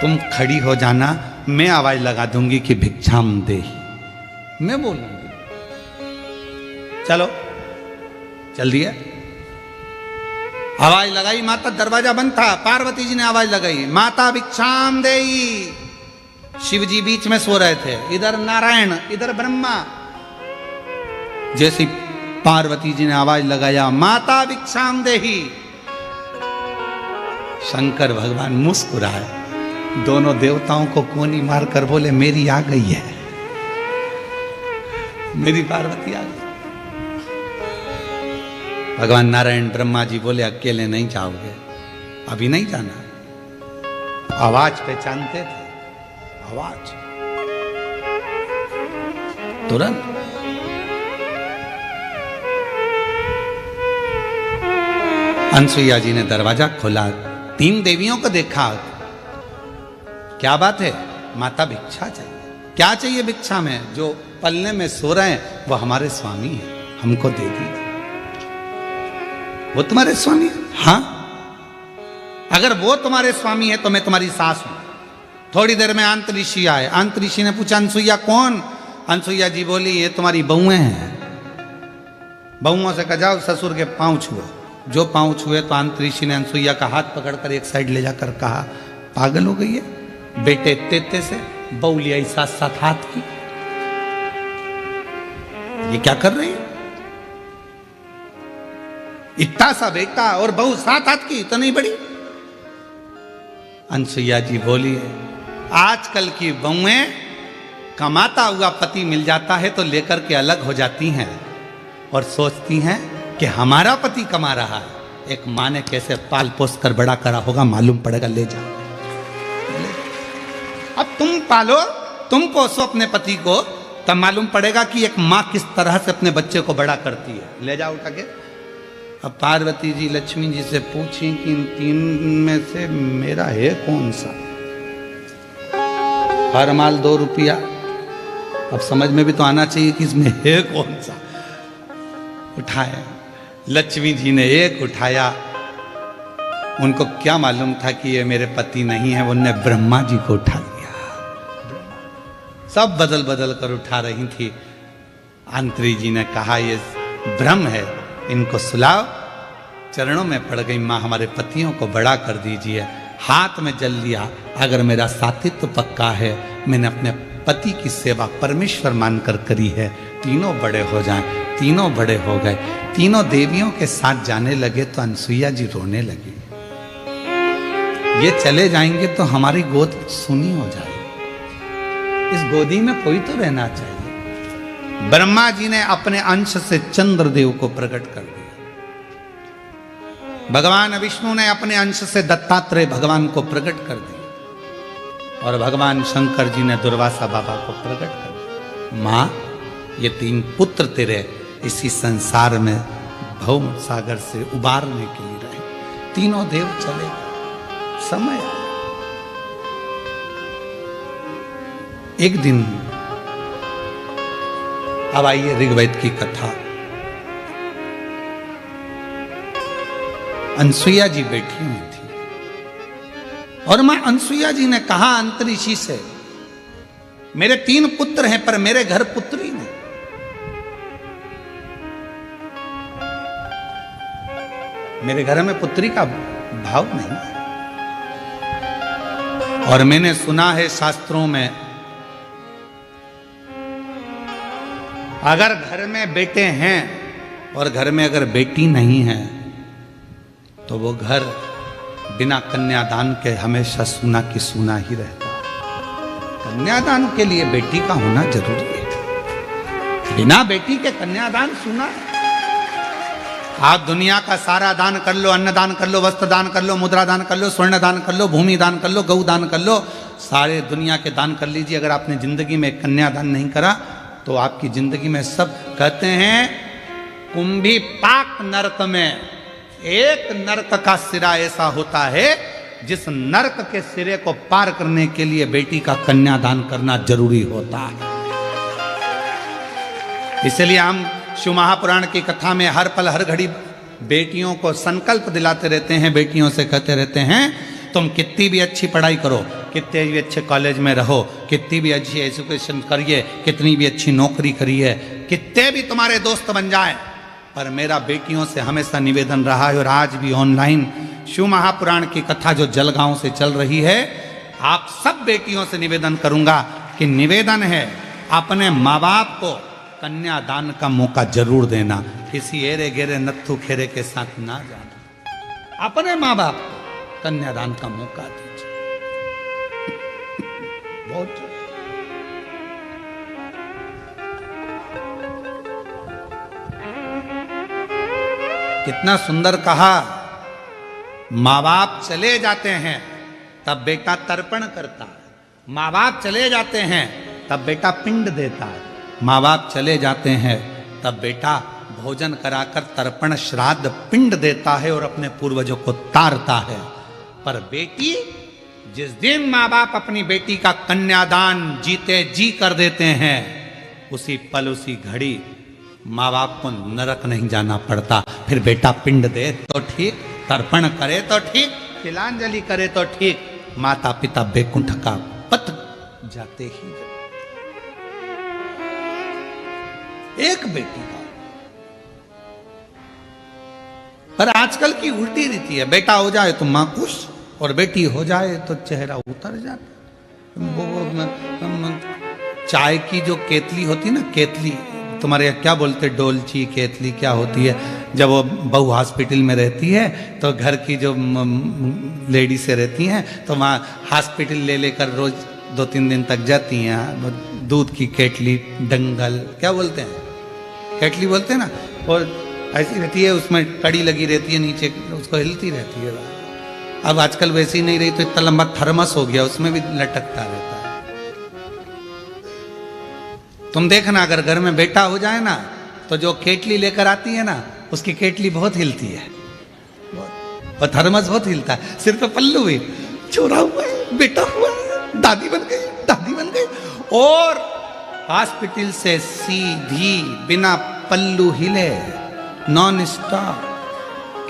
तुम खड़ी हो जाना, मैं आवाज लगा दूंगी कि भिक्षाम देहि, मैं बोलूंगी। चलो चल दिया, आवाज लगाई, माता, दरवाजा बंद था, पार्वती जी ने आवाज लगाई, माता भिक्षाम देहि। शिव जी बीच में सो रहे थे, इधर नारायण इधर ब्रह्मा। जैसी पार्वती जी ने आवाज लगाया, माता भिक्षाम देहि, शंकर भगवान मुस्कुराए, दोनों देवताओं को कोनी मारकर बोले मेरी आ गई है, मेरी पार्वती आ गई। भगवान नारायण ब्रह्मा जी बोले अकेले नहीं जाओगे, अभी नहीं जाना। आवाज पहचानते थे, आवाज तुरंत। अनसुईया जी ने दरवाजा खोला, 3 देवियों को देखा। क्या बात है? माता भिक्षा चाहिए। क्या चाहिए भिक्षा में? जो पलने में सो रहे हैं वो हमारे स्वामी हैं, हमको दे दीजिए। वो तुम्हारे स्वामी है? हाँ, अगर वो तुम्हारे स्वामी है तो मैं तुम्हारी सास हूं। थोड़ी देर में अंतरिक्षी आए। अंतरिक्षी ने पूछा अनसुईया कौन? अनसुईया जी बोली ये तुम्हारी बहुएं हैं। बहुओं से कहा जाओ ससुर के पांव छुओ। जो पांव छुए तो अंतरीक्षी ने अनसुईया का हाथ पकड़कर एक साइड ले जाकर कहा, पागल हो गई है, बेटे तेते से बहू लिया साथ साथ हाथ की, ये क्या कर रही है? इतना सा बेटा और बहू साथ हाथ की, तो नहीं बड़ी। अनसुईया जी बोली है, आजकल की बहुएं कमाता हुआ पति मिल जाता है तो लेकर के अलग हो जाती हैं और सोचती हैं कि हमारा पति कमा रहा है। एक माँ ने कैसे पाल पोस कर बड़ा करा होगा मालूम पड़ेगा, ले जाओ। अब तुम पालो, तुम पोसो अपने पति को, तब मालूम पड़ेगा कि एक माँ किस तरह से अपने बच्चे को बड़ा करती है। ले जाओ उठा के। अब पार्वती जी लक्ष्मी जी से पूछी कि इन तीन में से मेरा है कौन सा? हर माल 2 रुपया। अब समझ में भी तो आना चाहिए कि इसमें है कौन सा। उठाया, लक्ष्मी जी ने एक उठाया। उनको क्या मालूम था कि ये मेरे पति नहीं है, उनने ब्रह्मा जी को उठा लिया। सब बदल बदल कर उठा रही थी। अंतरी जी ने कहा, ये ब्रह्म है, इनको सुलाओ। चरणों में पड़ गई, माँ हमारे पतियों को बड़ा कर दीजिए। हाथ में जल लिया, अगर मेरा साथित्व पक्का है, मैंने अपने पति की सेवा परमेश्वर मानकर करी है, तीनों बड़े हो जाएं। तीनों बड़े हो गए, तीनों देवियों के साथ जाने लगे तो अनसुईया जी रोने लगी। ये चले जाएंगे तो हमारी गोद सुनी हो जाएगी, इस गोदी में कोई तो रहना चाहिए। ब्रह्मा जी ने अपने अंश से चंद्रदेव को प्रकट कर दिया। भगवान विष्णु ने अपने अंश से दत्तात्रेय भगवान को प्रकट कर दिया और भगवान शंकर जी ने दुर्वासा बाबा को प्रकट कर दिया। माँ, ये 3 पुत्र तेरे इसी संसार में भव सागर से उबारने के लिए रहे। तीनों देव चले गए, समय आया। एक दिन, अब आइए ऋग्वेद की कथा। अनसुईया जी बैठी हुई थी और मां अनसुईया जी ने कहा अंतरिक्षी से, मेरे 3 पुत्र हैं पर मेरे घर पुत्री नहीं। मेरे घर में पुत्री का भाव नहीं है। और मैंने सुना है शास्त्रों में, अगर घर में बेटे हैं और घर में अगर बेटी नहीं है तो वो घर बिना कन्यादान के हमेशा सूना की सूना ही रहता है। कन्यादान के लिए बेटी का होना जरूरी है, बिना बेटी के कन्यादान सूना है। आप दुनिया का सारा दान कर लो, अन्न दान कर लो, वस्त्र दान कर लो, मुद्रा दान कर लो, स्वर्ण दान कर लो, भूमि दान कर लो, गौ दान कर लो, सारे दुनिया के दान कर लीजिए। अगर आपने जिंदगी में कन्यादान नहीं करा तो आपकी जिंदगी में सब, कहते हैं कुंभी पाक नरक में एक नरक का सिरा ऐसा होता है जिस नरक के सिरे को पार करने के लिए बेटी का कन्यादान करना जरूरी होता है। इसलिए हम शिव महापुराण की कथा में हर पल हर घड़ी बेटियों को संकल्प दिलाते रहते हैं, बेटियों से कहते रहते हैं, तुम कितनी भी अच्छी पढ़ाई करो, कितने भी अच्छे कॉलेज में रहो, कितनी भी अच्छी एजुकेशन करिए, कितनी भी अच्छी नौकरी करिए, कितने भी तुम्हारे दोस्त बन जाए, पर मेरा बेटियों से हमेशा निवेदन रहा है और आज भी ऑनलाइन शिव महापुराण की कथा जो जलगांव से चल रही है, आप सब बेटियों से निवेदन करूंगा कि निवेदन है अपने माँ बाप को कन्यादान का मौका जरूर देना। किसी एरे गेरे नत्थु खेरे के साथ ना जाना, अपने माँ बाप को कन्यादान का मौका दीजिए। बहुत कितना सुंदर कहा, माँ बाप चले जाते हैं तब बेटा तर्पण करता है, माँ बाप चले जाते हैं तब बेटा पिंड देता है, माँ बाप चले जाते हैं तब बेटा भोजन कराकर तर्पण श्राद्ध पिंड देता है और अपने पूर्वजों को तारता है। पर बेटी, जिस दिन माँ बाप अपनी बेटी का कन्यादान जीते जी कर देते हैं, उसी पल उसी घड़ी माँ बाप को नरक नहीं जाना पड़ता। फिर बेटा पिंड दे तो ठीक, तर्पण करे तो ठीक, तिलांजलि करे तो ठीक, माता पिता बैकुंठ का पथ जाते ही जाते। एक बेटी का पर आजकल की उल्टी रीति है, बेटा हो जाए तो माँ खुश और बेटी हो जाए तो चेहरा उतर जाता। वो चाय की जो केतली होती है ना, केतली तुम्हारे यहाँ क्या बोलते, डोलची केतली क्या होती है, जब वो बहू हॉस्पिटल में रहती है तो घर की जो लेडी से रहती हैं तो वहाँ हॉस्पिटल ले लेकर रोज 2-3 दिन तक जाती हैं, दूध की केतली, डंगल क्या बोलते हैं, केतली बोलते हैं ना, और ऐसी रहती है, उसमें कड़ी लगी रहती है नीचे, उसको हिलती रहती है। अब आजकल वैसी नहीं रही तो इतना लंबा थर्मस हो गया, उसमें भी लटकता रहता है। तुम देखना अगर घर में बेटा हो जाए ना तो जो केतली लेकर आती है ना उसकी केतली बहुत हिलती है, और थर्मस बहुत हिलता है। सिर पे पल्लू भी, छोरा हुआ है, बेटा हुआ है, दादी बन गई, दादी बन गई, और हॉस्पिटल से सीधी बिना पल्लू हिले, नॉन स्टॉप,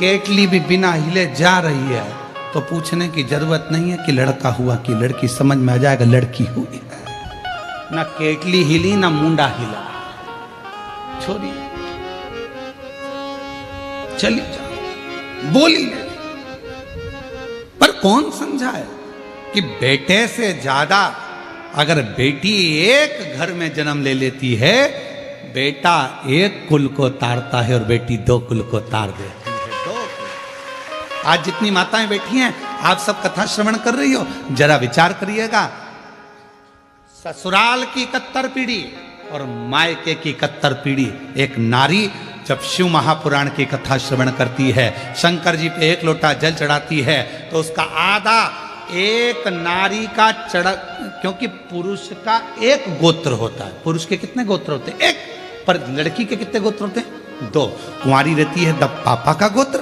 केतली भी बिना हिले जा रही है, तो पूछने की जरूरत नहीं है कि लड़का हुआ कि लड़की, समझ में आ जाएगा लड़की हुई है। ना केतली हिली ना मुंडा हिला, छोड़ी चली जा, बोली नहीं। पर कौन समझाए कि बेटे से ज्यादा अगर बेटी एक घर में जन्म ले लेती है, बेटा एक कुल को तारता है और बेटी 2 कुल को तार देती है। 2 कुल। आज जितनी माताएं बैठी हैं, आप सब कथा श्रवण कर रही हो, जरा विचार करिएगा, ससुराल की 71 पीढ़ी और मायके की 71 पीढ़ी। एक नारी जब शिव महापुराण की कथा श्रवण करती है, शंकर जी पे 1 लोटा जल चढ़ाती है, तो उसका आधा एक नारी का क्योंकि पुरुष का 1 गोत्र होता है। पुरुष के कितने गोत्र होते हैं? 1। पर लड़की के कितने गोत्र होते हैं? 2। कुंवारी रहती है तब पापा का गोत्र,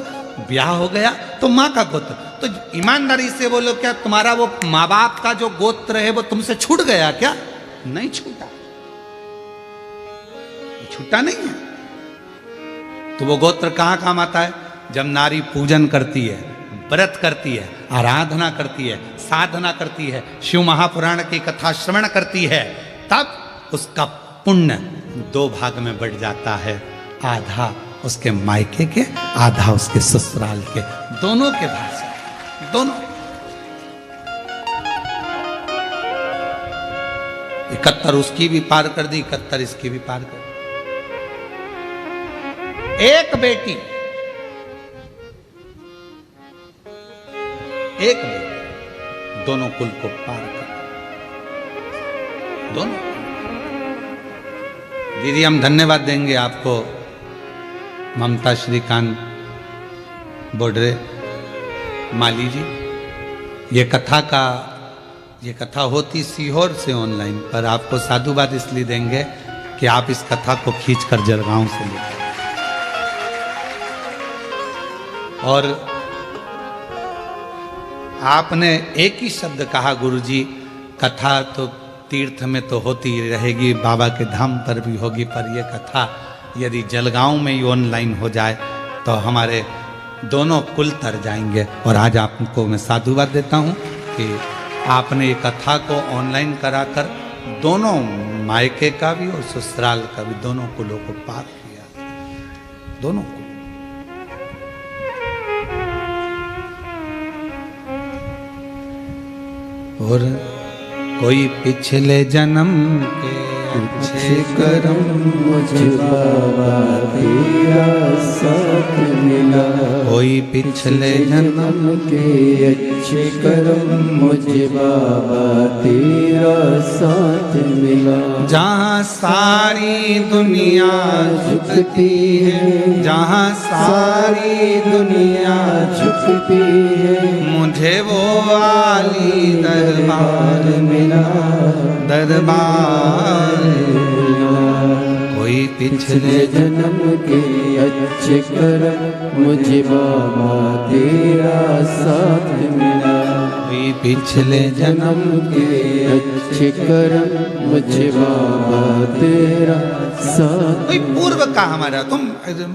ब्याह हो गया तो माँ का गोत्र। तो ईमानदारी से बोलो, क्या तुम्हारा वो माँ बाप का जो गोत्र है वो तुमसे छूट गया क्या? नहीं छूटा, छूटा नहीं है। तो वो गोत्र कहां काम आता है? जब नारी पूजन करती है, व्रत करती है, आराधना करती है, साधना करती है, शिव महापुराण की कथा श्रवण करती है, तब उसका पुण्य 2 भाग में बढ़ जाता है, आधा उसके मायके के, आधा उसके ससुराल के, दोनों के भाग से, दोनों। 71 उसकी भी पार कर दी, 71 इसकी भी पार कर दी। एक बेटी, दोनों कुल को पार कर, दोनों। दीदी हम धन्यवाद देंगे आपको, ममता श्रीकांत बोडरे माली जी। ये कथा होती सीहोर से ऑनलाइन, पर आपको साधुवाद इसलिए देंगे कि आप इस कथा को खींचकर जलगांव से लेकर, और आपने एक ही शब्द कहा, गुरुजी कथा तो तीर्थ में तो होती रहेगी, बाबा के धाम पर भी होगी, पर यह कथा यदि जलगांव में ही ऑनलाइन हो जाए तो हमारे दोनों कुल तर जाएंगे। और आज आपको मैं साधुवाद देता हूँ कि आपने ये कथा को ऑनलाइन कराकर दोनों मायके का भी और ससुराल का भी, दोनों कुलों को पार किया, दोनों को। और कोई पिछले जन्म के अच्छे कर्म मुझे बाबा तेरा साथ मिला, कोई पिछले जन्म के अच्छे कर्म मुझे बाबा तेरा साथ मिला। जहाँ सारी दुनिया झुकती है, जहाँ सारी दुनिया झुकती है, मुझे वो वाली दरबार मिला, दरबार। कोई पिछले जन्म के अच्छे कर्म मुझे बाबा तेरा साथ मिला, कोई पिछले जन्म के अच्छे कर्म मुझे बाबा तेरा साथ। कोई पूर्व का हमारा, तुम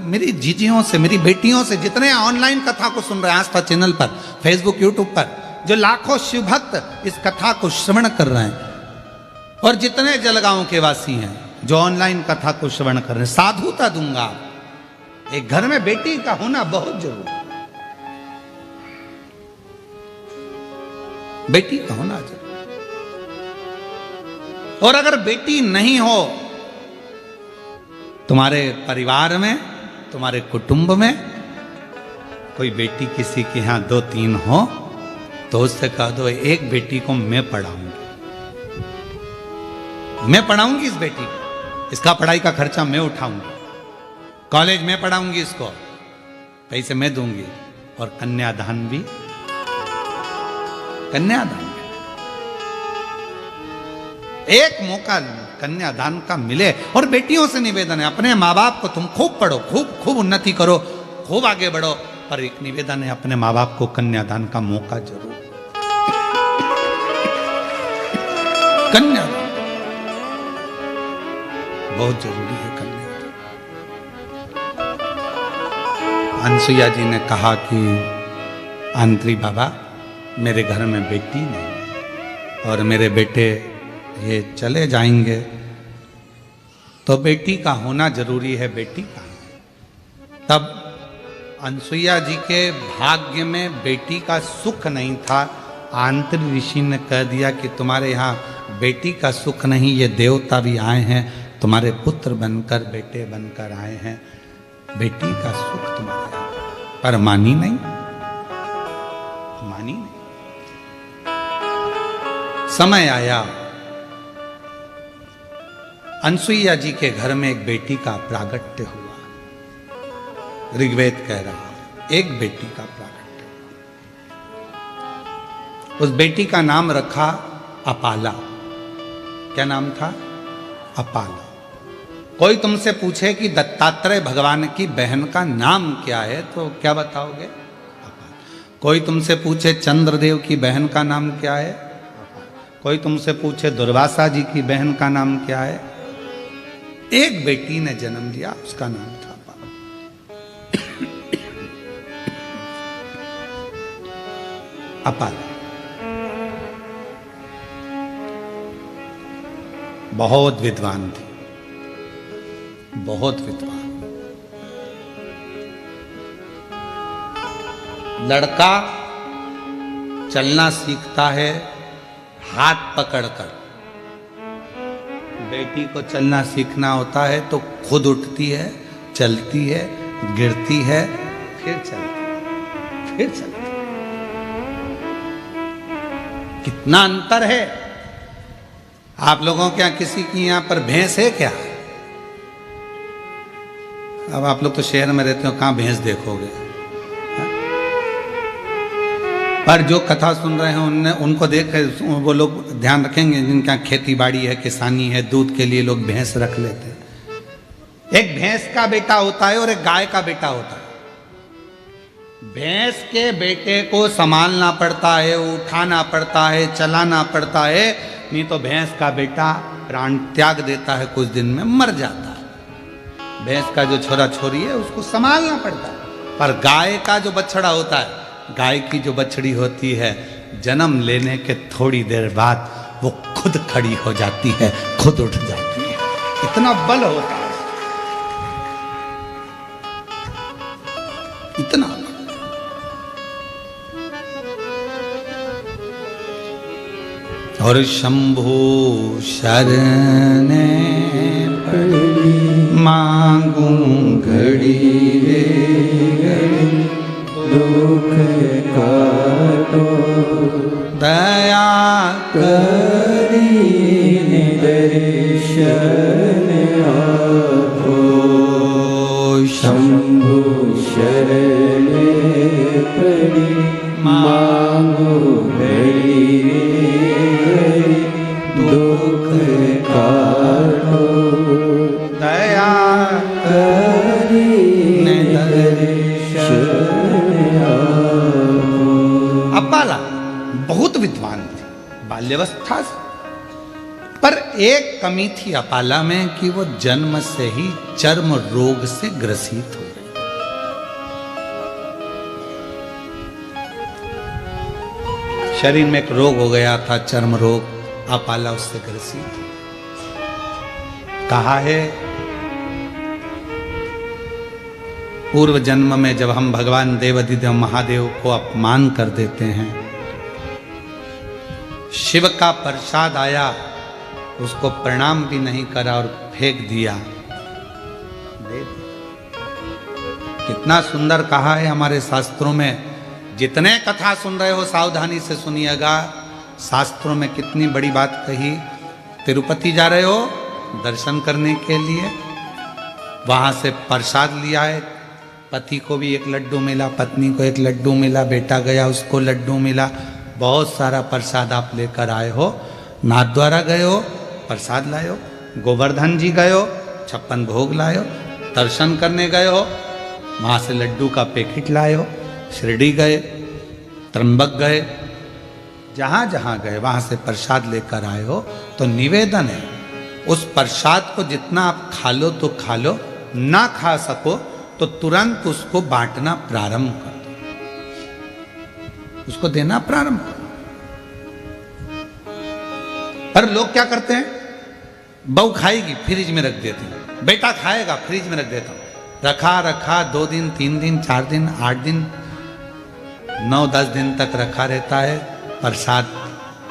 मेरी जीजियों से, मेरी बेटियों से, जितने ऑनलाइन कथा को सुन रहे हैं आस्था चैनल पर, फेसबुक, यूट्यूब पर, जो लाखों शिव भक्त इस कथा को श्रवण कर रहे हैं, और जितने जलगांव के वासी हैं जो ऑनलाइन कथा को श्रवण कर रहे हैं, साधुता दूंगा एक घर में बेटी का होना बहुत जरूरी है। बेटी का होना जरूरी। और अगर बेटी नहीं हो तुम्हारे परिवार में, तुम्हारे कुटुंब में कोई बेटी किसी के यहां 2-3 हो तो उससे कह दो एक बेटी को मैं पढ़ाऊंगी, मैं पढ़ाऊंगी इस बेटी को, इसका पढ़ाई का खर्चा मैं उठाऊंगी, कॉलेज में पढ़ाऊंगी, इसको पैसे मैं दूंगी, और कन्यादान भी, कन्यादान एक मौका कन्यादान का मिले। और बेटियों से निवेदन है, अपने माँ बाप को तुम खूब पढ़ो, खूब खूब उन्नति करो, खूब आगे बढ़ो, पर एक निवेदन है अपने माँ बाप को कन्यादान का मौका जरूर, कन्यादान बहुत जरूरी है। कन्यादान। अनसुईया जी ने कहा कि आंत्री बाबा मेरे घर में बेटी नहीं और मेरे बेटे ये चले जाएंगे तो बेटी का होना जरूरी है, बेटी का। तब अनसुईया जी के भाग्य में बेटी का सुख नहीं था। आंत्री ऋषि ने कह दिया कि तुम्हारे यहाँ बेटी का सुख नहीं, ये देवता भी आए हैं, तुम्हारे पुत्र बनकर, बेटे बनकर आए हैं, बेटी का सुख तुम्हारे यहाँ। पर मानी नहीं, मानी नहीं। समय आया, अनसुईया जी के घर में एक बेटी का प्रागट्य हुआ। ऋग्वेद कह रहा है एक बेटी का प्रागट्य हुआ। उस बेटी का नाम रखा अपाला। क्या नाम था? अपाला। कोई तुमसे पूछे कि दत्तात्रेय भगवान की बहन का नाम क्या है तो क्या बताओगे? अपाला। कोई तुमसे पूछे चंद्रदेव की बहन का नाम क्या है? अपाला। कोई तुमसे पूछे दुर्वासा जी की बहन का नाम क्या है? एक बेटी ने जन्म लिया, उसका नाम था अपाला। अपाला बहुत विद्वान थी, बहुत विद्वान। लड़का चलना सीखता है हाथ पकड़कर, बेटी को चलना सीखना होता है तो खुद उठती है, चलती है, गिरती है, फिर चलती है, फिर चलती है। कितना अंतर है। आप लोगों के यहाँ किसी की यहाँ पर भैंस है क्या? अब आप लोग तो शहर में रहते हो, कहाँ भैंस देखोगे? पर जो कथा सुन रहे हैं उनको देख वो लोग ध्यान रखेंगे जिनके यहाँ खेती बाड़ी है, किसानी है, दूध के लिए लोग भैंस रख लेते हैं। एक भैंस का बेटा होता है और एक गाय का बेटा होता है। भैंस के बेटे को संभालना पड़ता है, उठाना पड़ता है, चलाना पड़ता है, नहीं तो भैंस का बेटा प्राण त्याग देता है, कुछ दिन में मर जाता है। भैंस का जो छोरा छोरी है उसको संभालना पड़ता है। पर गाय का जो बछड़ा होता है, गाय की जो बछड़ी होती है, जन्म लेने के थोड़ी देर बाद वो खुद खड़ी हो जाती है, खुद उठ जाती है। इतना बल होता है, इतना बल। और शंभु शरण मांगू घड़ी रे घड़ी दुख काटो, दया करी दर्शन आपो। शंभु शरण पड़ी मांगो घड़ी रे दुख काटो, दया करी दर्शन। अपाला बहुत विद्वान थी बाल्यावस्था से, पर एक कमी थी अपाला में कि वो जन्म से ही चर्म रोग से ग्रसित हो गई। शरीर में एक रोग हो गया था, चर्म रोग। अपाला उससे ग्रसित। कहा है पूर्व जन्म में जब हम भगवान देवाधिदेव महादेव को अपमान कर देते हैं, शिव का प्रसाद आया, उसको प्रणाम भी नहीं करा और फेंक दिया। कितना सुंदर कहा है हमारे शास्त्रों में। जितने कथा सुन रहे हो सावधानी से सुनिएगा, शास्त्रों में कितनी बड़ी बात कही। तिरुपति जा रहे हो दर्शन करने के लिए, वहां से प्रसाद लिया है, पति को भी एक लड्डू मिला, पत्नी को एक लड्डू मिला, बेटा गया उसको लड्डू मिला, बहुत सारा प्रसाद आप लेकर आए हो। नाथद्वारा गए हो प्रसाद लाए हो, गोवर्धन जी गए हो 56 भोग लाए हो, दर्शन करने गए हो वहां से लड्डू का पैकेट लाए हो, शिरडी गए, त्र्यंबक गए, जहां जहां गए वहां से प्रसाद लेकर आए हो। तो निवेदन है, उस प्रसाद को जितना आप खा लो तो खा लो, ना खा सको तो तुरंत उसको बांटना प्रारंभ कर दो, उसको देना प्रारंभ करो। पर लोग क्या करते हैं, बहू खाएगी फ्रिज में रख देती हूँ, बेटा खाएगा फ्रिज में रख देता हूँ, रखा रखा 2 दिन 3 दिन 4 दिन 8 दिन 9-10 दिन तक रखा रहता है, प्रसाद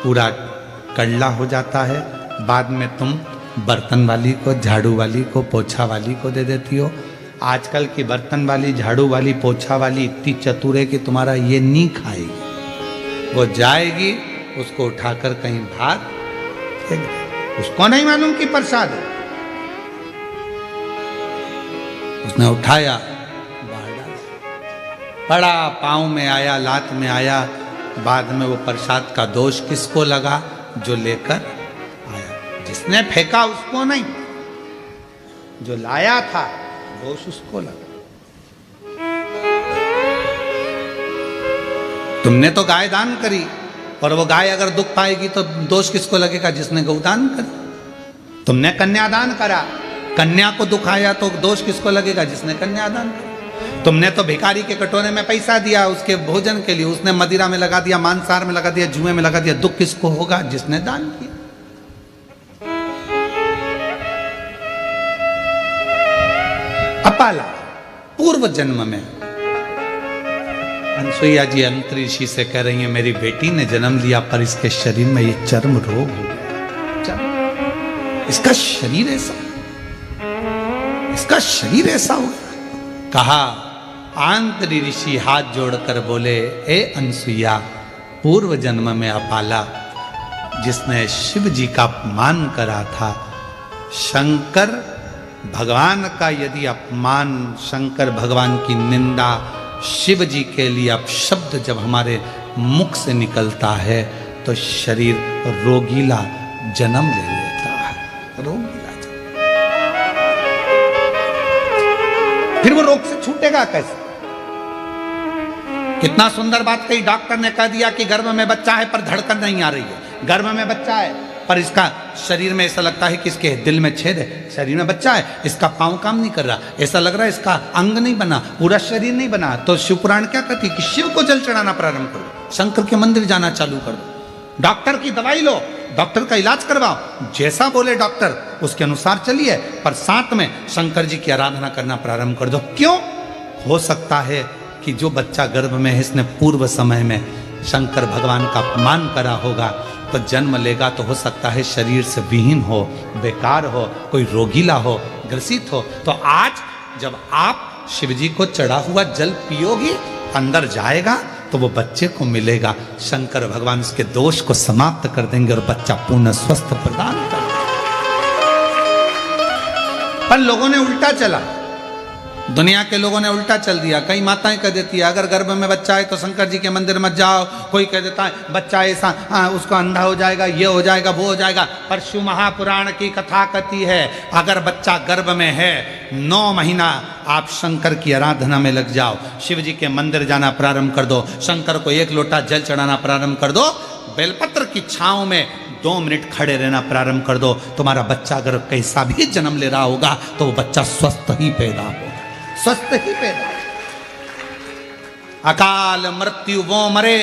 पूरा कड़ला हो जाता है। बाद में तुम बर्तन वाली को, झाड़ू वाली को, पोछा वाली को दे देती हो। आजकल की बर्तन वाली, झाड़ू वाली, पोछा वाली इतनी चतुर है कि तुम्हारा ये नहीं खाएगी, वो जाएगी उसको उठाकर कहीं भाग फेंक दे, उसको नहीं मालूम कि प्रसाद है, उसने उठाया बाहर डाला, पड़ा पाँव में आया, लात में आया, बाद में वो प्रसाद का दोष किसको लगा, जो लेकर आया। जिसने फेंका उसको नहीं, जो लाया था दोष उसको लगा। तुमने तो गाय दान करी, और वो गाय अगर दुख पाएगी तो दोष किसको लगेगा, जिसने गौदान करी। तुमने कन्यादान करा, कन्या को दुख आया तो दोष किसको लगेगा, जिसने कन्यादान करा। तुमने तो भिखारी के कटोरे में पैसा दिया उसके भोजन के लिए, उसने मदिरा में लगा दिया, मांसाहार में लगा दिया, जुए में लगा दिया, दुख किसको होगा, जिसने दान किया। अपाला पूर्व जन्म में अनसुईया जी अंतरिषि से कह रही है, मेरी बेटी ने जन्म लिया पर इसके शरीर में ये चर्म रोग हो गया, चर्म, इसका शरीर ऐसा, इसका शरीर ऐसा हो गया। कहा आंतरी ऋषि हाथ जोड़कर बोले, ए अनसुईया, पूर्व जन्म में अपाला जिसने शिव जी का अपमान करा था, शंकर भगवान का यदि अपमान, शंकर भगवान की निंदा, शिव जी के लिए अपशब्द जब हमारे मुख से निकलता है तो शरीर रोगीला जन्म ले लेता है, रोगीला जन्म। फिर वो रोग से छूटेगा कैसे? कितना सुंदर बात कही, डॉक्टर ने कह दिया कि गर्भ में बच्चा है पर धड़कन नहीं आ रही है, गर्भ में बच्चा है पर इसका शरीर में ऐसा लगता है कि इसके दिल में छेद है, शरीर में बच्चा है, इसका पांव काम नहीं कर रहा, ऐसा लग रहा है इसका अंग नहीं बना, पूरा शरीर नहीं बना। तो शिव पुराण क्या कहती है कि शिव को जल चढ़ाना प्रारंभ करो, शंकर के मंदिर जाना चालू कर दो, डॉक्टर की दवाई लो, डॉक्टर का इलाज करवाओ, जैसा बोले डॉक्टर उसके अनुसार चलिए, पर साथ में शंकर जी की आराधना करना प्रारंभ कर दो। क्यों? हो सकता है कि जो बच्चा गर्भ में है इसने पूर्व समय में शंकर भगवान का अपमान करा होगा, तो जन्म लेगा तो हो सकता है शरीर से विहीन हो, बेकार हो, कोई रोगीला हो, ग्रसित हो। तो आज जब आप शिव जी को चढ़ा हुआ जल पियोगी, अंदर जाएगा तो वो बच्चे को मिलेगा, शंकर भगवान उसके दोष को समाप्त कर देंगे और बच्चा पूर्ण स्वस्थ प्रदान कर देंगे। पर लोगों ने उल्टा चला, दुनिया के लोगों ने उल्टा चल दिया। कई माताएं कह देती है अगर गर्भ में बच्चा है तो शंकर जी के मंदिर मत जाओ, कोई कह देता है बच्चा ऐसा उसका अंधा हो जाएगा, ये हो जाएगा, वो हो जाएगा। पर शिव महापुराण की कथा कहती है अगर बच्चा गर्भ में है 9 महीना आप शंकर की आराधना में लग जाओ, शिव जी के मंदिर जाना प्रारंभ कर दो, शंकर को 1 लोटा जल चढ़ाना प्रारंभ कर दो, बेलपत्र की छांव में 2 मिनट खड़े रहना प्रारंभ कर दो। तुम्हारा बच्चा अगर कैसा भी जन्म ले रहा होगा तो वो बच्चा स्वस्थ ही पैदा होगा, स्वस्थ ही पैदा। अकाल मृत्यु वो मरे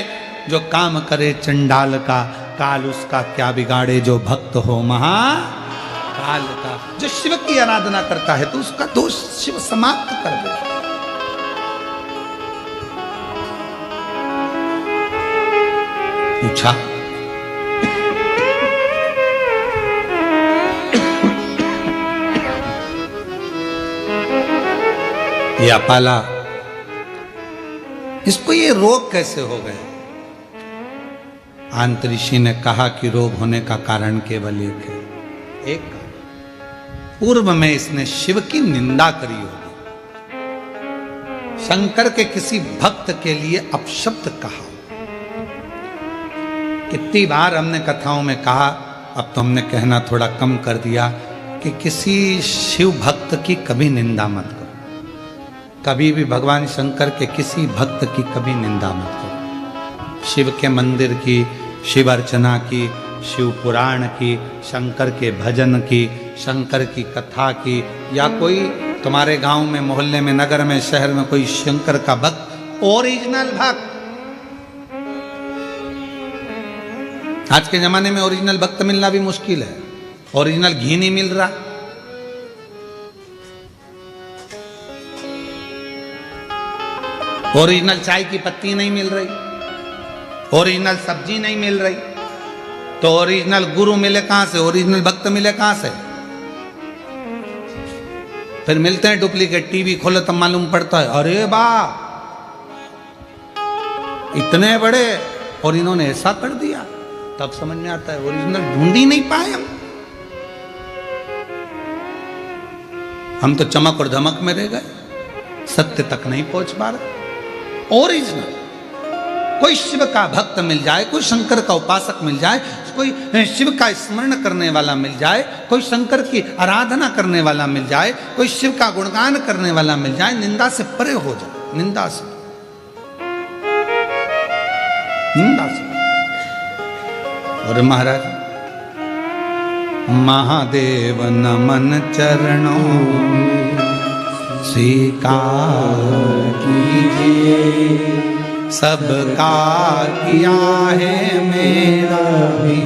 जो काम करे चंडाल का, काल उसका क्या बिगाड़े जो भक्त हो महाकाल का। जो शिव की आराधना करता है तो उसका दोष शिव समाप्त कर दे। पूछा, ये अपाला, इसको ये रोग कैसे हो गए? आंतऋषि ने कहा कि रोग होने का कारण केवल एक है। एक, पूर्व में इसने शिव की निंदा करी होगी, शंकर के किसी भक्त के लिए अपशब्द कहा। कितनी बार हमने कथाओं में कहा, अब तो हमने कहना थोड़ा कम कर दिया, कि किसी शिव भक्त की कभी निंदा मत करो। कभी भी भगवान शंकर के किसी भक्त की कभी निंदा मत करो। शिव के मंदिर की, शिव अर्चना की, शिव पुराण की, शंकर के भजन की, शंकर की कथा की, या कोई तुम्हारे गांव में, मोहल्ले में, नगर में, शहर में कोई शंकर का भक्त, ओरिजिनल भक्त। आज के जमाने में ओरिजिनल भक्त मिलना भी मुश्किल है। ओरिजिनल घी नहीं मिल रहा, ओरिजिनल चाय की पत्ती नहीं मिल रही, ओरिजिनल सब्जी नहीं मिल रही, तो ओरिजिनल गुरु मिले कहां से? ओरिजिनल भक्त मिले कहां से? फिर मिलते हैं डुप्लीकेट। टीवी खोलो तब मालूम पड़ता है, अरे वाह इतने बड़े, और इन्होंने ऐसा कर दिया। तब समझ में आता है ओरिजिनल ढूंढ ही नहीं पाए हम तो चमक और धमक में रह गए, सत्य तक नहीं पहुंच पा रहे। ओरिजिनल कोई शिव का भक्त मिल जाए, कोई शंकर का उपासक मिल जाए, कोई शिव का स्मरण करने वाला मिल जाए, कोई शंकर की आराधना करने वाला मिल जाए, कोई शिव का गुणगान करने वाला मिल जाए, निंदा से परे हो जाए, निंदा से, निंदा से। और महाराज, महादेव नमन चरणों स्वीकार कीजिए, सबका किया है मेरा भी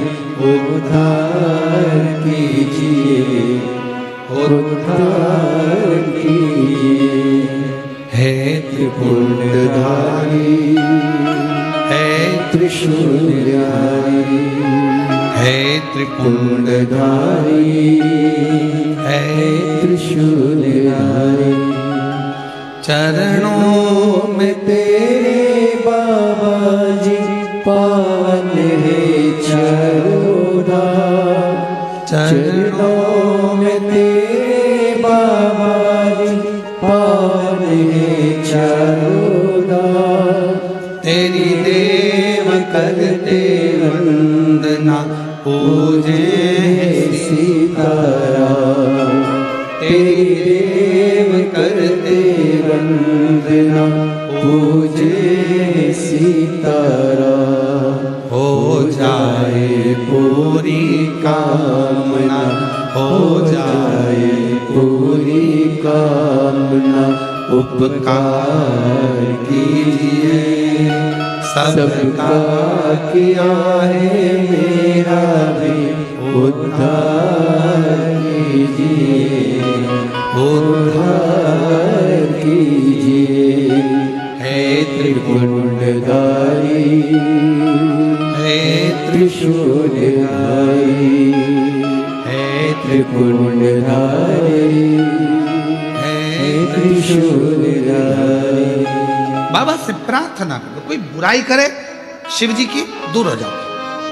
उद्धार कीजिए, उद्धार कीजिए। है त्रिपुंडधारी, है त्रिशूलधारी, है त्रिपुंडधारी, है त्रिशूलधारी। चरणों में तेरे बाबा जी पावन है चरोदा, चरणों में तेरे बाबा जी पावन है चरोदा। तेरी देव करते वंदना, पूजे सीताराम। तेरी देव करते वंदना, पूजे सीताराम। हो जाए पूरी कामना, हो जाए पूरी कामना। उपकार कीजिए, सबका किया है मेरा भी उद्धार कीजिए, उद्धार कीजिए। है त्रिपुंडधारी, है त्रिशूलधारी, है त्रिपुंडधारी, है त्रिशूलधारी। बाबा से प्रार्थना करो, कोई बुराई करे शिव जी की, दूर हो जाओ।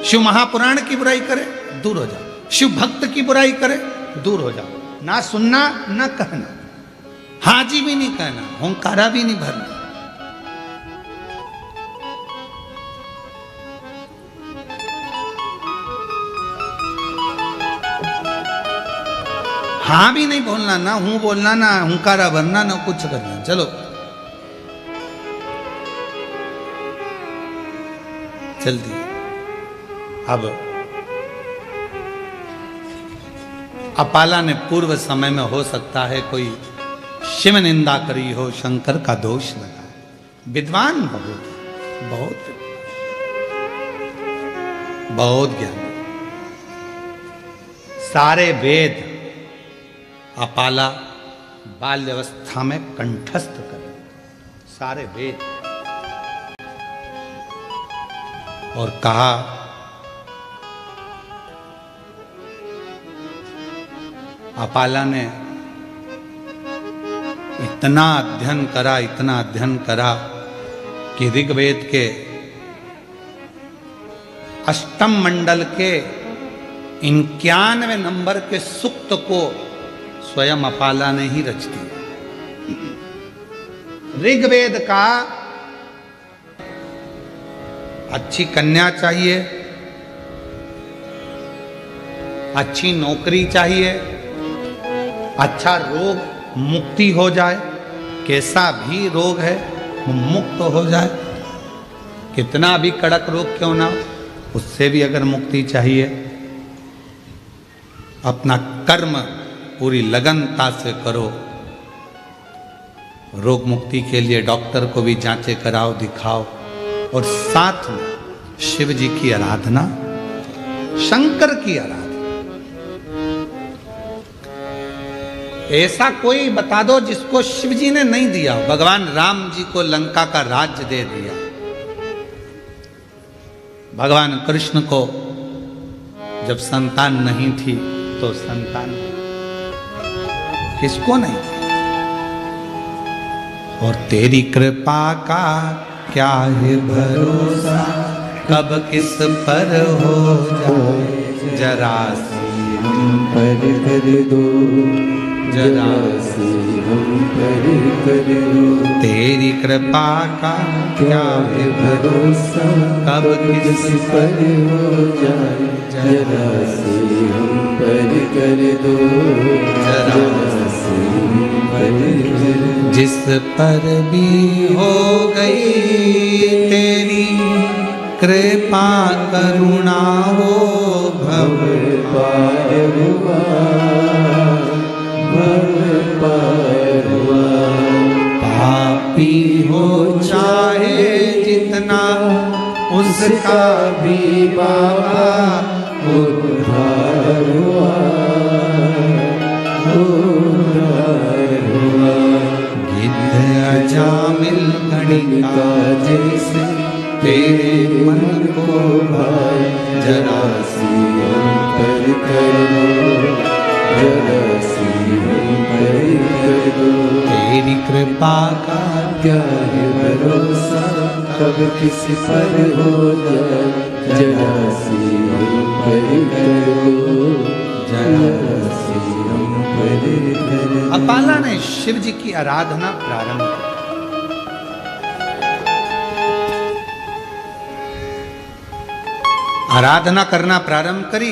शिव महापुराण की बुराई करे, दूर हो जाओ। शिव भक्त की बुराई करे, दूर हो जाओ। ना सुनना, ना कहना, हाजी भी नहीं कहना, होंकारा भी नहीं भरना। हाँ भी नहीं बोलना, ना हूं बोलना, ना हुंकारा भरना, ना कुछ करना। चलो जल्दी। अब अपाला ने पूर्व समय में हो सकता है कोई शिव निंदा करी हो, शंकर का दोष लगा। विद्वान बहुत बहुत बहुत ज्ञानी, सारे वेद अपाला बाल्यावस्था में कंठस्थ करे, सारे वेद। और कहा, अपाला ने इतना अध्ययन करा कि ऋग्वेद के अष्टम मंडल के 91 नंबर के सूक्त को स्वयं अपाला ने ही रच दिया। ऋग्वेद का अच्छी कन्या चाहिए, अच्छी नौकरी चाहिए, अच्छा रोग मुक्ति हो जाए, कैसा भी रोग है वो मुक्त हो जाए, कितना भी कड़क रोग क्यों ना हो, उससे भी अगर मुक्ति चाहिए, अपना कर्म पूरी लगनता से करो। रोग मुक्ति के लिए डॉक्टर को भी जांचे कराओ, दिखाओ, और साथ में शिव जी की आराधना, शंकर की आराधना। ऐसा कोई बता दो जिसको शिव जी ने नहीं दिया हो। भगवान राम जी को लंका का राज्य दे दिया, भगवान कृष्ण को जब संतान नहीं थी तो संतान किसको नहीं थी। और तेरी कृपा का क्या है भरोसा, कब किस पर हो जाए, जरा सी हम पर कर दो, जरा सी हम पर कर दो। तेरी कृपा का क्या है भरोसा, कब किस पर हो जाए, जरा सी हम पर कर दो, जरा सी हम पर कर दो। जिस पर भी हो गई तेरी कृपा करुणा हो, भव पार हुआ, भव पार हुआ। पापी हो चाहे जितना उसका भी बाबा उद्धार हुआ, उद्धार हुआ। गिद्ध अजामिल गणिका जैसे तेरे मन को भाई, जरा सी हम पर कर दो, जरा सी हम पर कर दो। तेरी कृपा का क्या है भरोसा, कब किसी पर हो जाए, जरा सी हम पर कर दो, जरा सी हम पर कर दो। अपाला ने शिव जी की आराधना प्रारंभ की। आराधना करना प्रारंभ करी।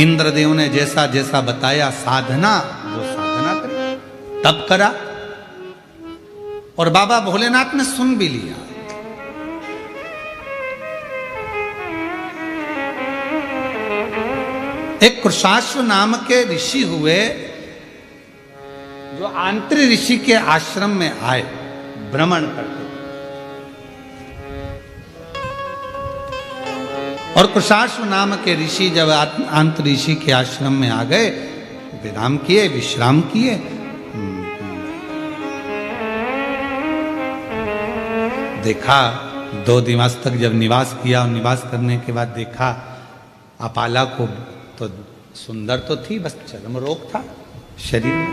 इंद्रदेव ने जैसा जैसा बताया साधना, वो साधना करी, तब करा, और बाबा भोलेनाथ ने सुन भी लिया। एक कृशाश्व नाम के ऋषि हुए जो आंतरी ऋषि के आश्रम में आए, भ्रमण करते। और कृशाश्व नाम के ऋषि जब आंतर ऋषि के आश्रम में आ गए, विराम किए, विश्राम किए। देखा 2 दिवस तक जब निवास किया, और निवास करने के बाद देखा अपाला को तो सुंदर तो थी, बस चर्म रोग था शरीर में,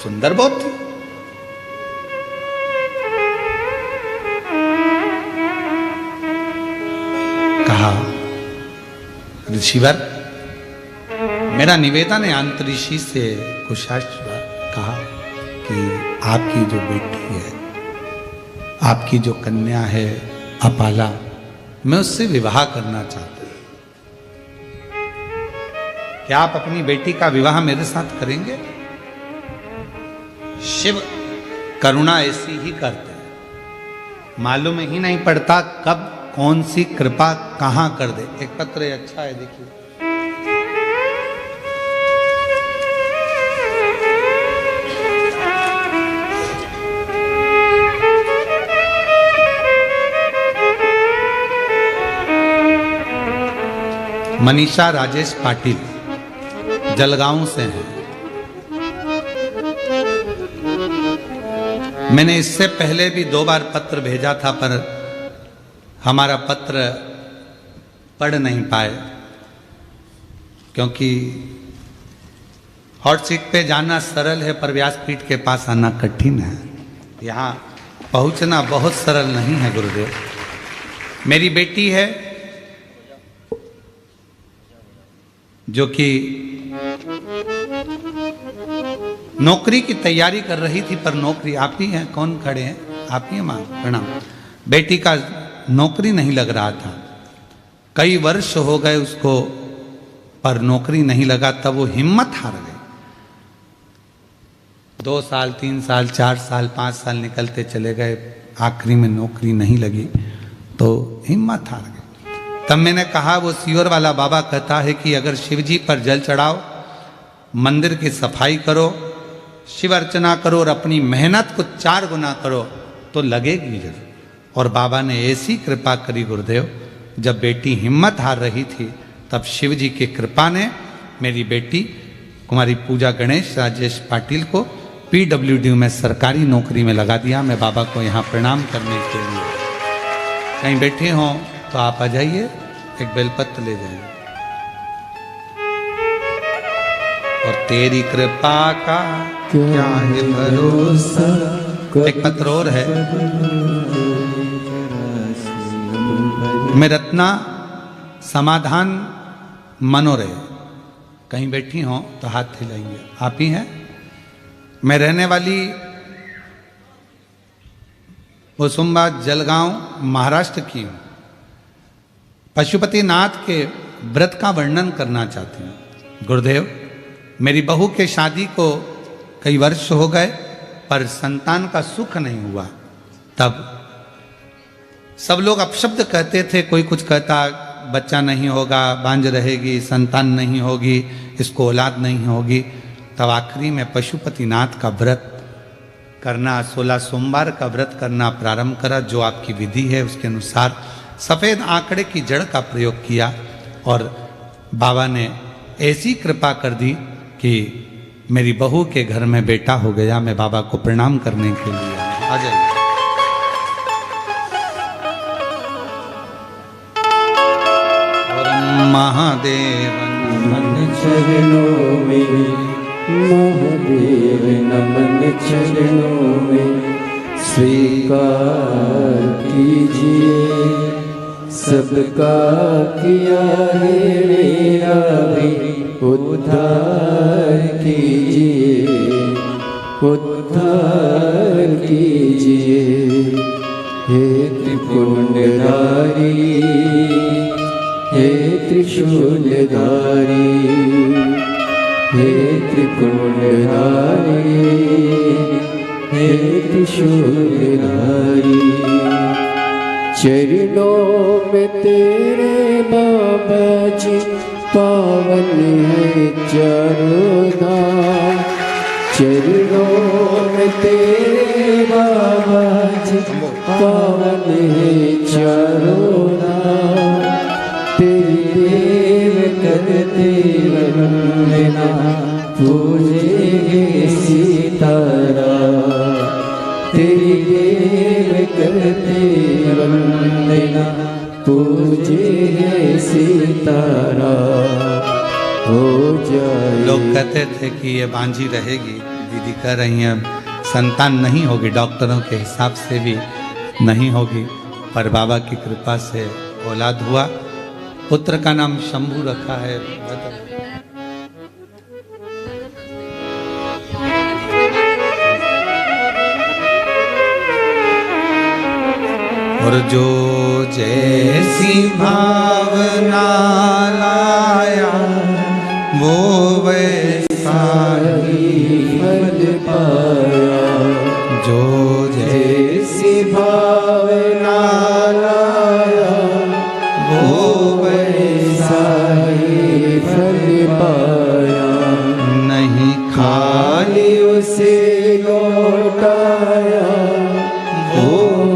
सुंदर बहुत थी। कहा, ऋषिवर, मेरा निवेदन है अंत ऋषि से, कुशाश्व कहा कि आपकी जो बेटी है, आपकी जो कन्या है अपाला, मैं उससे विवाह करना चाहता हूं। क्या आप अपनी बेटी का विवाह मेरे साथ करेंगे? शिव करुणा ऐसी ही करते हैं, मालूम ही नहीं पड़ता कब कौन सी कृपा कहां कर दे। एक पत्र अच्छा है, देखिए। मनीषा राजेश पाटिल जलगांव से हैं। मैंने इससे पहले भी 2 बार पत्र भेजा था, पर हमारा पत्र पढ़ नहीं पाए, क्योंकि हॉट सीट पे जाना सरल है पर व्यासपीठ के पास आना कठिन है। यहाँ पहुँचना बहुत सरल नहीं है गुरुदेव। मेरी बेटी है जो कि नौकरी की तैयारी कर रही थी, पर नौकरी, आप ही हैं, कौन खड़े हैं, आप ही हैं मां, प्रणाम। बेटी का नौकरी नहीं लग रहा था, कई वर्ष हो गए उसको, पर नौकरी नहीं लगा। तब वो हिम्मत हार गई। 2 साल 3 साल 4 साल 5 साल निकलते चले गए, आखिरी में नौकरी नहीं लगी तो हिम्मत हार गई। तब मैंने कहा, वो सीहोर वाला बाबा कहता है कि अगर शिव जी पर जल चढ़ाओ, मंदिर की सफाई करो, शिव अर्चना करो और अपनी मेहनत को 4 गुना करो तो लगेगी जरूर। और बाबा ने ऐसी कृपा करी गुरुदेव, जब बेटी हिम्मत हार रही थी तब शिव जी की कृपा ने मेरी बेटी कुमारी पूजा गणेश राजेश पाटिल को PWD में सरकारी नौकरी में लगा दिया। मैं बाबा को यहाँ प्रणाम करने के लिए, कहीं बैठे हों तो आप आ जाइए, एक बेलपत्र ले जाइए। और तेरी कृपा का क्या है भरोसा। एक पत्र और है, मैं रत्ना समाधान मनोरे, कहीं बैठी हों तो हाथ हिलाइए, आप ही हैं। मैं रहने वाली वसुंबा जलगांव महाराष्ट्र की हूँ। पशुपतिनाथ के व्रत का वर्णन करना चाहती हूँ गुरुदेव। मेरी बहू के शादी को कई वर्ष हो गए पर संतान का सुख नहीं हुआ। तब सब लोग अपशब्द कहते थे, कोई कुछ कहता बच्चा नहीं होगा, बांझ रहेगी, संतान नहीं होगी, इसको औलाद नहीं होगी। तब आखिरी में पशुपतिनाथ का व्रत करना, 16 सोमवार का व्रत करना प्रारंभ करा। जो आपकी विधि है उसके अनुसार सफ़ेद आंकड़े की जड़ का प्रयोग किया और बाबा ने ऐसी कृपा कर दी कि मेरी बहू के घर में बेटा हो गया। मैं बाबा को प्रणाम करने के लिए आ जाइए। महादेव मन चरणों में, महादेव नमन चरणों में, स्वीकार कीजिए सबका किया है मेरा भी उद्धार कीजिए, उद्धार कीजिए। हे त्रिपुंडधारी, हे त्रिशूलधारी, हे त्रिपुंडधारी, हे त्रिशूलधारी। चरणों में तेरे बाबा जी पावन है चारों धाम। चरणों में तेरे बाबा जी पावन है चारों धाम। तेरी देव करते वंदना, पूजेंगे सीताराम। तेरी देव करते वंदना, पूजेंगे सीताराम। हो जाए। लोग कहते थे कि ये बांझी रहेगी, दीदी कह रही हैं संतान नहीं होगी, डॉक्टरों के हिसाब से भी नहीं होगी, पर बाबा की कृपा से औलाद हुआ। पुत्र का नाम शंभू रखा है। और जो जैसी भावना लाया वो वैसा ही फल पाया। जो जैसी भावना लाया वो वैसा ही फल पाया। नहीं खाली उसे लौटाया, वो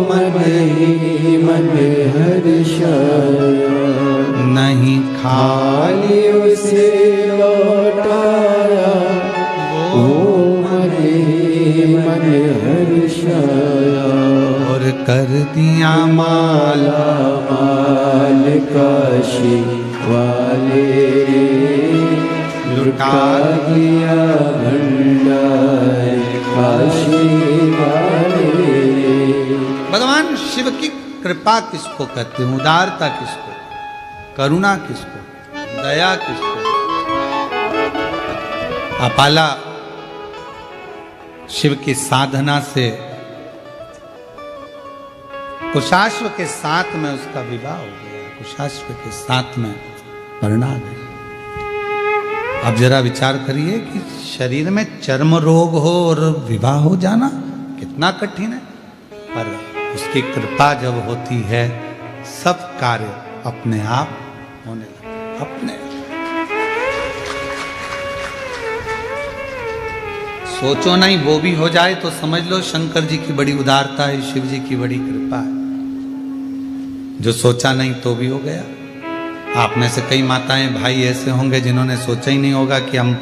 मन ही मन हर्षाया। नहीं खाली उसे लौटाया, वो मन ही मन हर्षाया। और कर दिया माला माल काशी वाले, लुटा दिया भंडार काशी वाले। भगवान शिव की कृपा किसको कहते हैं, उदारता किसको, करुणा किसको, दया किसको। अपाला शिव की साधना से कुशाश्व के साथ में उसका विवाह हो गया, कुशाश्व के साथ में परिणा गई। अब जरा विचार करिए कि शरीर में चर्म रोग हो और विवाह हो जाना कितना कठिन है, पर उसकी कृपा जब होती है सब कार्य अपने आप होने लगते, अपने। सोचो नहीं वो भी हो जाए तो समझ लो शंकर जी की बड़ी उदारता है, शिव जी की बड़ी कृपा है। जो सोचा नहीं तो भी हो गया। आप में से कई माताएं भाई ऐसे होंगे जिन्होंने सोचा ही नहीं होगा कि हम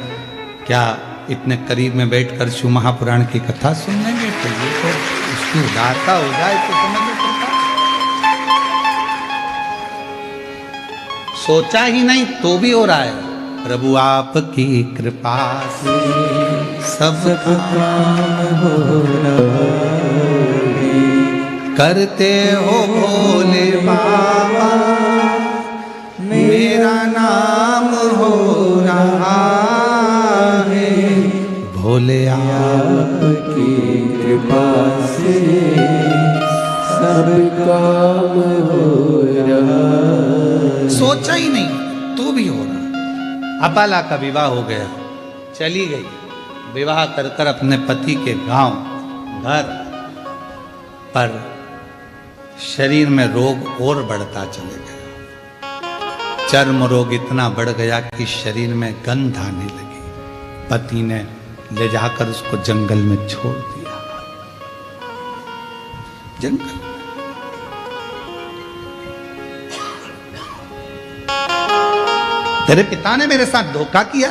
क्या इतने करीब में बैठकर शिव महापुराण की कथा सुन लेंगे, तो ये तो उसकी उदारता हो जाए तो समझ लो कृपा। सोचा ही नहीं तो भी हो रहा है। प्रभु आपकी कृपा से सब काम हो रहा है, करते हो भोले बाबा, मेरा नाम हो रहा है। भोले आपकी कृपा से सब काम हो रहा है। सोचा ही नहीं तो भी हो रहा। अपाला का विवाह हो गया, चली गई विवाह कर कर अपने पति के गांव घर, पर शरीर में रोग और बढ़ता चले गया। चर्म रोग इतना बढ़ गया कि शरीर में गंध आने लगी। पति ने ले जाकर उसको जंगल में छोड़ दिया। जंगल तेरे पिता ने मेरे साथ धोखा किया।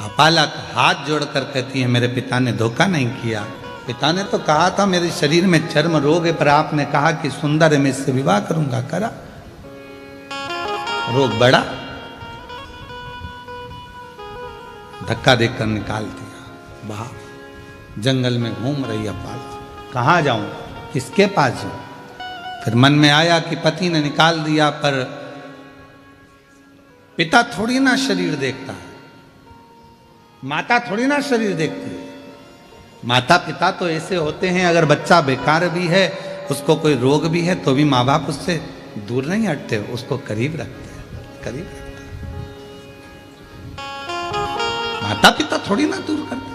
अपाला हाथ जोड़कर कहती है मेरे पिता ने धोखा नहीं किया। पिता ने तो कहा था मेरे शरीर में चर्म रोग है, पर आपने कहा कि सुंदर है मैं इससे विवाह करूंगा, करा, रोग बढ़ा, धक्का देकर निकाल दिया बाहर। जंगल में घूम रही अपाला, कहाँ जाऊं, किसके पास जाऊं। फिर मन में आया कि पति ने निकाल दिया, पर पिता थोड़ी ना शरीर देखता है, माता थोड़ी ना शरीर देखती है। माता पिता तो ऐसे होते हैं, अगर बच्चा बेकार भी है, उसको कोई रोग भी है, तो भी माँ बाप उससे दूर नहीं हटते, उसको करीब रखते हैं, करीब रखते हैं। माता पिता थोड़ी ना दूर करते।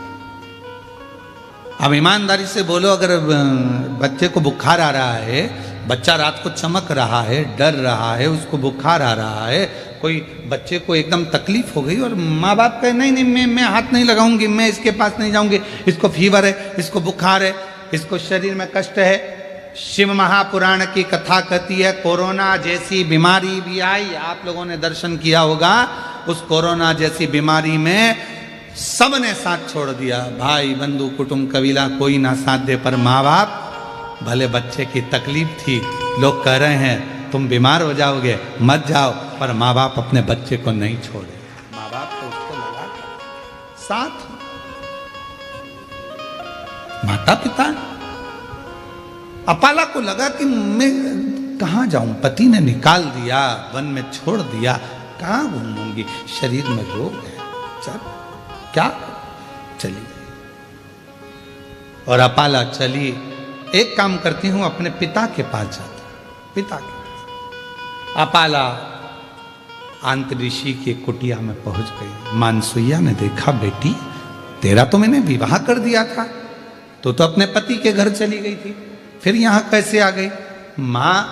अब ईमानदारी से बोलो, अगर बच्चे को बुखार आ रहा है, बच्चा रात को चमक रहा है, डर रहा है, उसको बुखार आ रहा है, कोई बच्चे को एकदम तकलीफ हो गई और माँ बाप कहे नहीं नहीं मैं हाथ नहीं लगाऊंगी, मैं इसके पास नहीं जाऊंगी, इसको फीवर है, इसको बुखार है, इसको शरीर में कष्ट है। शिव महापुराण की कथा कहती है कोरोना जैसी बीमारी भी आई, आप लोगों ने दर्शन किया होगा। उस कोरोना जैसी बीमारी में सबने साथ छोड़ दिया, भाई बंधु कुटुंब कबीला कोई ना साथ दे, पर माँ बाप, भले बच्चे की तकलीफ थी, लोग कह रहे हैं तुम बीमार हो जाओगे मत जाओ, पर माँ बाप अपने बच्चे को नहीं छोड़े। माँ बाप तो उसको लगा साथ, माता पिता। अपाला को लगा कि मैं कहाँ जाऊं, पति ने निकाल दिया, वन में छोड़ दिया, कहाँ घूमूंगी, शरीर में रोग है, चल क्या, चली गई। और अपाला चली, एक काम करती हूं अपने पिता के पास जाती, पिता के पास। अपाला आंतऋषि की कुटिया में पहुंच गई। मानसुइया ने देखा, बेटी तेरा तो मैंने विवाह कर दिया था, तो अपने पति के घर चली गई थी, फिर यहां कैसे आ गई। मां,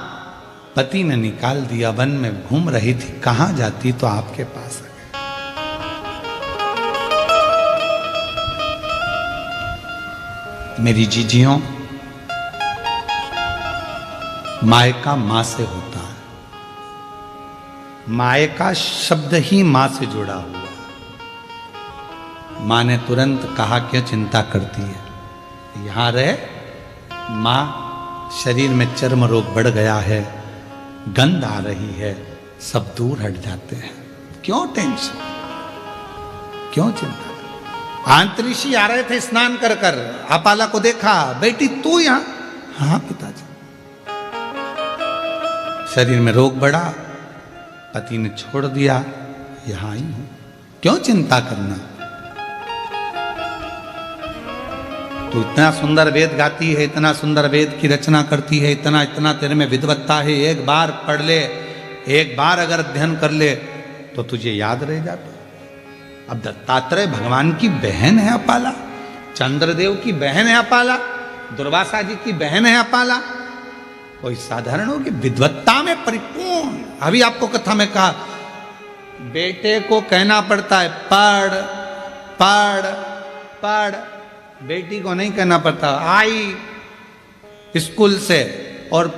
पति ने निकाल दिया, वन में घूम रही थी, कहां जाती तो आपके पास आ गई। मेरी जीजियों, मायका मां से होता है। मायका शब्द ही मां से जुड़ा हुआ है। मां ने तुरंत कहा क्यों चिंता करती है, यहां रहे, माँ, शरीर में चर्म रोग बढ़ गया है, गंध आ रही है, सब दूर हट जाते हैं। क्यों टेंशन, क्यों चिंता? आंतरिषि आ रहे थे स्नान कर कर, अपाला को देखा, बेटी तू यहां? हाँ पिताजी। शरीर में रोग बढ़ा, पति ने छोड़ दिया, यहां ही हूं, क्यों चिंता करना? तू इतना सुंदर वेद गाती है, इतना सुंदर वेद की रचना करती है, इतना इतना तेरे में विद्वत्ता है, एक बार पढ़ ले, एक बार अगर अध्ययन कर ले तो तुझे याद रह जाता। अब दत्तात्रेय भगवान की बहन है अपाला, चंद्रदेव की बहन है अपाला, दुर्वासा जी की बहन है अपाला, कोई साधारण हो कि विद्वत्ता में परिपूर्ण। अभी आपको कथा में कहा, बेटे को कहना पड़ता है पढ़ पढ़ पढ़, बेटी को नहीं कहना पड़ता। आई स्कूल से और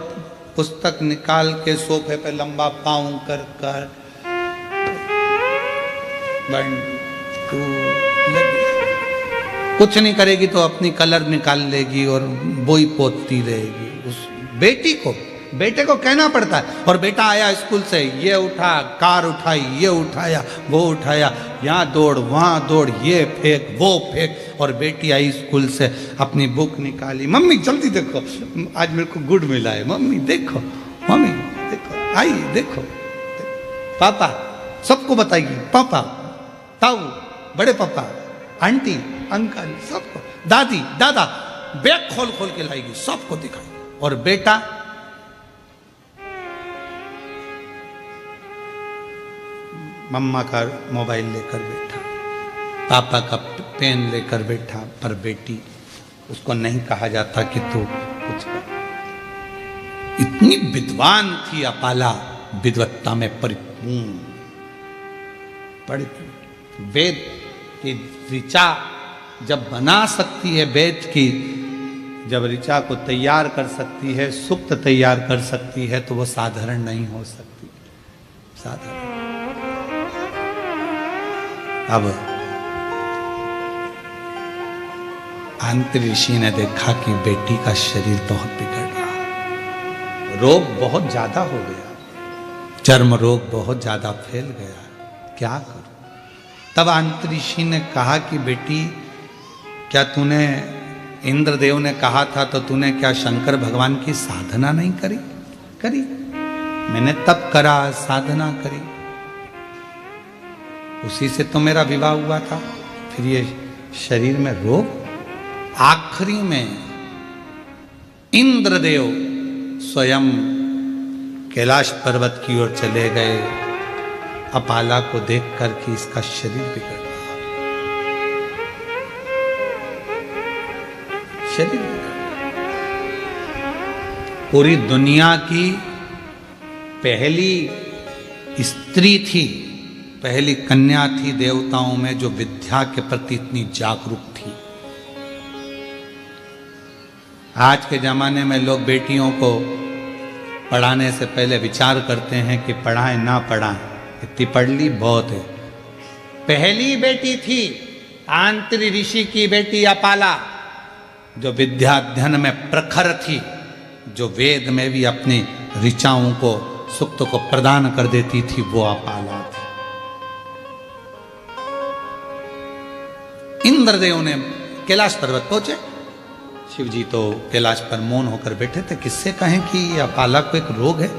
पुस्तक निकाल के सोफे पे लंबा पाँव कर कर 1 2 कुछ नहीं करेगी तो अपनी कलर निकाल लेगी और बोई पोतती रहेगी। उस बेटे को कहना पड़ता है। और बेटा आया स्कूल से, ये उठा, कार उठाई, ये उठाया, वो उठाया, यहाँ दौड़ वहाँ दौड़, ये फेंक वो फेंक। और बेटी आई स्कूल से, अपनी बुक निकाली, मम्मी जल्दी देखो आज मेरे को गुड मिला है, मम्मी देखो, मम्मी देखो, आई देखो, पापा सबको बताएगी, पापा ताऊ, बड़े पापा, आंटी, अंकल, सबको, दादी दादा, बैग खोल खोल के लाएगी, सबको दिखाएगी। और बेटा मम्मा का मोबाइल लेकर बैठा, पापा का पेन लेकर बैठा, पर बेटी उसको नहीं कहा जाता कि तू कुछ कर। इतनी विद्वान थी अपाला, विद्वत्ता में परिपूर्ण, वेद की ऋचा जब बना सकती है, वेद की जब ऋचा को तैयार कर सकती है, सुक्त तैयार कर सकती है, तो वो साधारण नहीं हो सकती, साधारण। अब आंतरिषि ने देखा कि बेटी का शरीर बहुत बिगड़ रहा, रोग बहुत ज्यादा हो गया, चर्म रोग बहुत ज्यादा फैल गया, क्या करूं? तब आंतरिषि ने कहा कि बेटी, क्या तूने, इंद्रदेव ने कहा था तो तूने क्या शंकर भगवान की साधना नहीं करी? करी, मैंने तप करा, साधना करी, उसी से तो मेरा विवाह हुआ था। फिर ये शरीर में रोग। आखिरी में इंद्रदेव स्वयं कैलाश पर्वत की ओर चले गए, अपाला को देखकर कि इसका शरीर बिगड़ रहा, शरीर बिगड़ रहा। पूरी दुनिया की पहली स्त्री थी, पहली कन्या थी देवताओं में जो विद्या के प्रति इतनी जागरूक थी। आज के जमाने में लोग बेटियों को पढ़ाने से पहले विचार करते हैं कि पढ़ाएं ना पढ़ाएं, इतनी पढ़ ली बहुत है। पहली बेटी थी आंतरी ऋषि की बेटी अपाला, जो विद्याध्ययन में प्रखर थी, जो वेद में भी अपनी ऋचाओं को, सुक्त को प्रदान कर देती थी, वो अपाला थी। इंद्रदेव ने कैलाश पर्वत पहुंचे, शिव जी तो कैलाश पर मौन होकर बैठे थे। किससे कहें कि अपाला को एक रोग है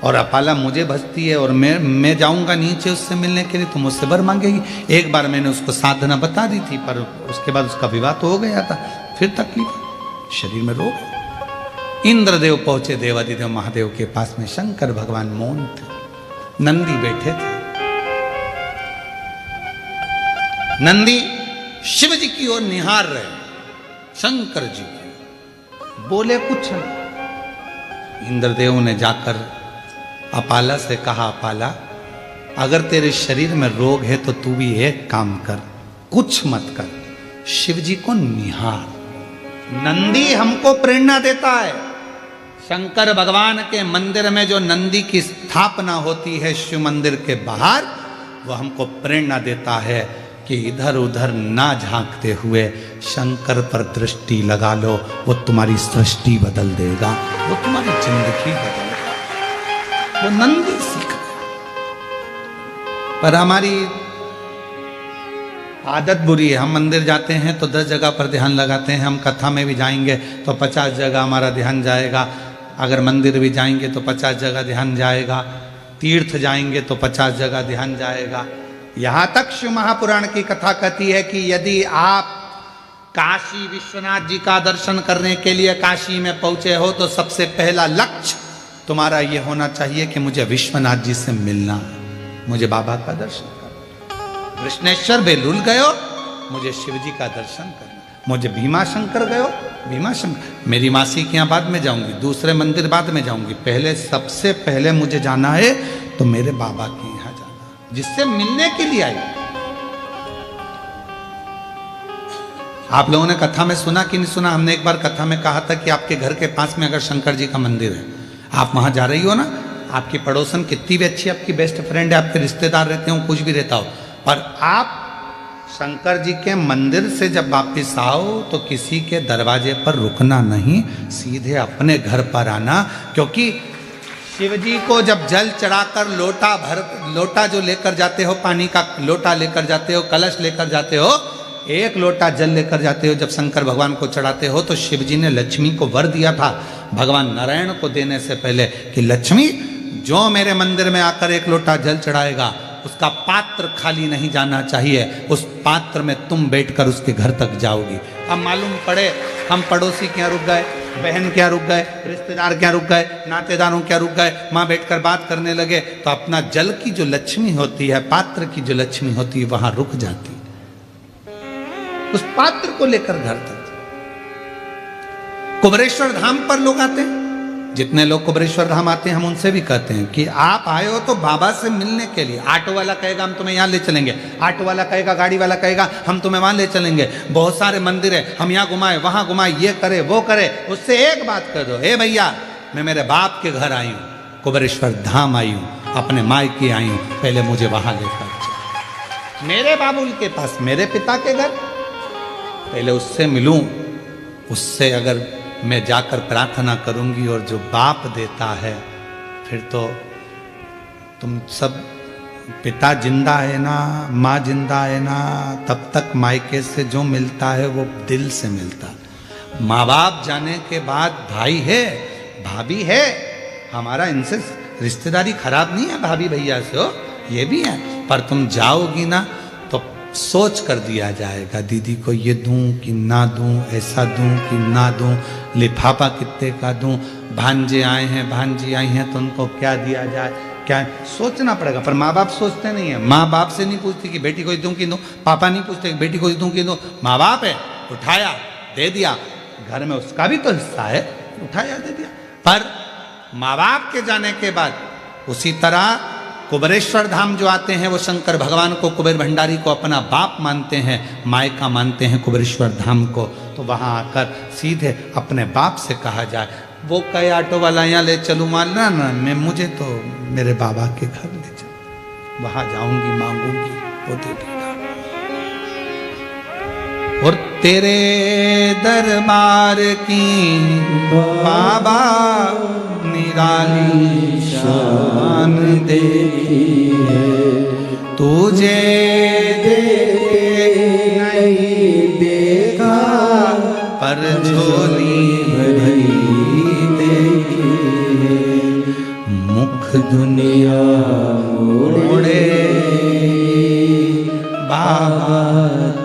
और अपाला मुझे भजती है और मैं जाऊंगा नीचे उससे मिलने के लिए तो मुझसे वर मांगेगी। एक बार मैंने उसको साधना बता दी थी, पर उसके बाद उसका विवाह तो हो गया था, फिर तकलीफ, शरीर में रोग है। इंद्रदेव पहुंचे देवादिदेव महादेव के पास में, शंकर भगवान मौन थे, नंदी बैठे थे। नंदी शिव जी की ओर निहार रहे, शंकर जी की, बोले कुछ नहीं। इंद्रदेव ने जाकर अपाला से कहा, अपाला अगर तेरे शरीर में रोग है तो तू भी एक काम कर, कुछ मत कर, शिव जी को निहार। नंदी हमको प्रेरणा देता है। शंकर भगवान के मंदिर में जो नंदी की स्थापना होती है शिव मंदिर के बाहर, वो हमको प्रेरणा देता है कि इधर उधर ना झांकते हुए शंकर पर दृष्टि लगा लो, वो तुम्हारी सृष्टि बदल देगा, वो तुम्हारी जिंदगी बदल देगा। वो नंदी सीख गया। पर हमारी आदत बुरी है, हम मंदिर जाते हैं तो 10 जगह पर ध्यान लगाते हैं, हम कथा में भी जाएंगे तो 50 जगह हमारा ध्यान जाएगा, अगर मंदिर भी जाएंगे तो 50 जगह ध्यान जाएगा, तीर्थ जाएंगे तो 50 जगह ध्यान जाएगा। यहां तक शिव महापुराण की कथा कहती है कि यदि आप काशी विश्वनाथ जी का दर्शन करने के लिए काशी में पहुंचे हो तो सबसे पहला लक्ष्य तुम्हारा यह होना चाहिए कि मुझे विश्वनाथ जी से मिलना है, मुझे बाबा का दर्शन करना। कृष्णेश्वर बेलूल गयो, मुझे शिव जी का दर्शन करना। मुझे भीमा शंकर गयो, भीमा शंकर, मेरी मासी के यहाँ बाद में जाऊंगी, दूसरे मंदिर बाद में जाऊंगी, पहले सबसे पहले मुझे जाना है तो मेरे बाबा के यहाँ जाना, जिससे मिलने के लिए आई। आप लोगों ने कथा में सुना कि नहीं सुना? हमने एक बार कथा में कहा था कि आपके घर के पास में अगर शंकर जी का मंदिर है, आप वहां जा रही हो ना, आपकी पड़ोसन कितनी भी अच्छी आपकी बेस्ट फ्रेंड है, आपके रिश्तेदार रहते हो, कुछ भी रहता हो, पर आप शंकर जी के मंदिर से जब वापिस आओ तो किसी के दरवाजे पर रुकना नहीं, सीधे अपने घर पर आना। क्योंकि शिव जी को जब जल चढ़ाकर लोटा जो लेकर जाते हो, पानी का लोटा लेकर जाते हो, कलश लेकर जाते हो, एक लोटा जल लेकर जाते हो, जब शंकर भगवान को चढ़ाते हो तो शिव जी ने लक्ष्मी को वर दिया था भगवान नारायण को देने से पहले कि लक्ष्मी जो मेरे मंदिर में आकर एक लोटा जल चढ़ाएगा उसका पात्र खाली नहीं जाना चाहिए, उस पात्र में तुम बैठकर उसके घर तक जाओगी। अब मालूम पड़े हम पड़ोसी के यहाँ रुक गए, बहन के यहाँ रुक गए, रिश्तेदार के यहाँ रुक गए, नातेदारों के यहाँ रुक गए, वहाँ बैठकर बात करने लगे तो अपना जल की जो लक्ष्मी होती है, पात्र की जो लक्ष्मी होती है, वहां रुक जाती है, उस पात्र को लेकर घर तक। कुबरेश्वर धाम पर लोग आते हैं, जितने लोग कुबरेश्वर धाम आते हैं हम उनसे भी कहते हैं कि आप आए हो तो बाबा से मिलने के लिए। ऑटो वाला कहेगा हम तुम्हें यहाँ ले चलेंगे, ऑटो वाला कहेगा, गाड़ी वाला कहेगा हम तुम्हें वहां ले चलेंगे, बहुत सारे मंदिर है हम यहाँ घुमाए वहां घुमाए, ये करे वो करे। उससे एक बात कह दो, हे भैया मैं मेरे बाप के घर आई हूँ, कुबरेश्वर धाम आई हूँ, अपने मायके आई हूँ, पहले मुझे वहां लेकर चलो, मेरे बाबुल के पास, मेरे पिता के घर, पहले उससे मिलूं। उससे अगर मैं जाकर प्रार्थना करूंगी और जो बाप देता है, फिर तो तुम सब, पिता जिंदा है ना, माँ जिंदा है ना, तब तक मायके से जो मिलता है वो दिल से मिलता है। माँ बाप जाने के बाद भाई है, भाभी है, हमारा इनसे रिश्तेदारी खराब नहीं है, भाभी भैया से हो, ये भी है, पर तुम जाओगी ना तो सोच कर दिया जाएगा, दीदी को ये दूं कि ना दूं, ऐसा दूं कि ना दूं, लिफाफा कितने का दूं, भांजे आए हैं, भांजी आई हैं तो उनको क्या दिया जाए, क्या सोचना पड़ेगा। पर माँ बाप सोचते नहीं है, माँ बाप से नहीं पूछती कि बेटी को दूं कि दूं, पापा नहीं पूछते कि बेटी को दूं कि दूं, माँ बाप है, उठाया दे दिया, घर में उसका भी तो हिस्सा है, उठाया दे दिया। पर माँ बाप के जाने के बाद उसी तरह कुबरेश्वर धाम जो आते हैं वो शंकर भगवान को, कुबेर भंडारी को अपना बाप मानते हैं, मायका मानते हैं कुबरेश्वर धाम को, तो वहाँ आकर सीधे अपने बाप से कहा जाए, वो कहे ऑटो वाला यहाँ ले चलूँ, मानना ना, मैं मुझे तो मेरे बाबा के घर ले चलो, वहाँ जाऊंगी, मांगूंगी, वो दे देगा। और तेरे दरबार की बाबा निराली शान देखी है, तुझे नहीं देखा पर झोली भरी देखी है, मुख दुनिया मोड़े बाबा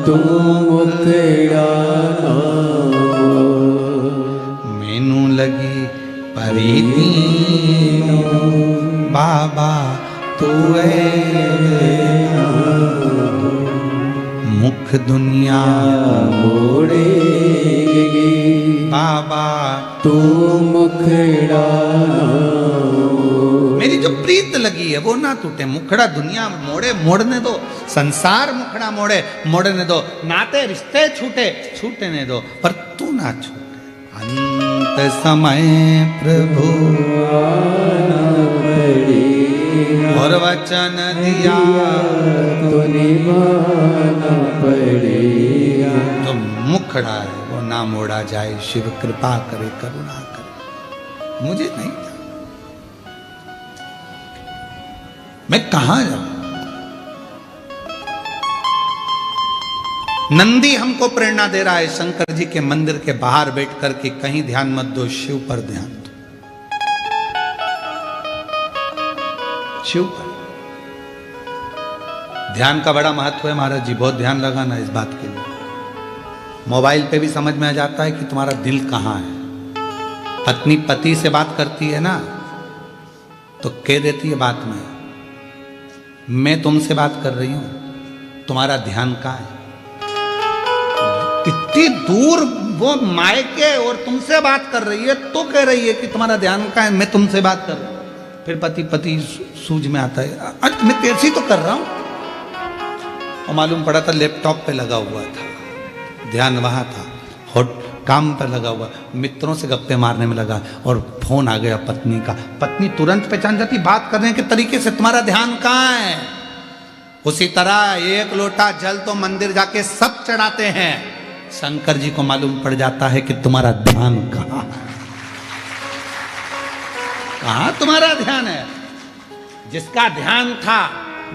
तू मुखड़ा मैनू लगी परीती बाबा तू मुख दुनिया मोड़ेगी बाबा तू मुखड़ा। मेरी जो प्रीत लगी है वो ना टूटे, मुखड़ा दुनिया मोड़े, मोड़ने दो, संसार मुखड़ा मोड़े, मोड़ने दो, नाते रिश्ते छूटे, छूटने दो, पर तू ना छूटे। अंत समय प्रभु आना पड़ेगा, और वचन दिया तो निभाना पड़ेगा। तो मुखड़ा है वो ना मोड़ा जाए, शिव कृपा करे करुणा करे। मुझे नहीं था, मैं कहां जाऊं। नंदी हमको प्रेरणा दे रहा है शंकर जी के मंदिर के बाहर बैठ करके, कहीं ध्यान मत दो, शिव पर ध्यान दो, शिव पर। ध्यान का बड़ा महत्व है महाराज जी, बहुत ध्यान लगाना इस बात के लिए। मोबाइल पे भी समझ में आ जाता है कि तुम्हारा दिल कहां है। पत्नी पति से बात करती है ना, तो कह देती है बात में, मैं तुमसे बात कर रही हूं, तुम्हारा ध्यान कहां है। इतनी दूर वो मायके और तुमसे बात कर रही है, तो कह रही है कि तुम्हारा ध्यान कहां है, मैं तुमसे बात कर रहा हूं। फिर पति पति सूझ में आता है, आज मैं तेरे से तो कर रहा हूं। और मालूम पड़ा था लैपटॉप पे लगा हुआ था, ध्यान वहां था, हॉट काम पर लगा हुआ, मित्रों से गप्पे मारने में लगा, और फोन आ गया पत्नी का। पत्नी तुरंत पहचान जाती बात करने के तरीके से, तुम्हारा ध्यान कहां है। उसी तरह एक लोटा जल तो मंदिर जाके सब चढ़ाते हैं, शंकर जी को मालूम पड़ जाता है कि तुम्हारा ध्यान कहां है, कहां तुम्हारा ध्यान है। जिसका ध्यान था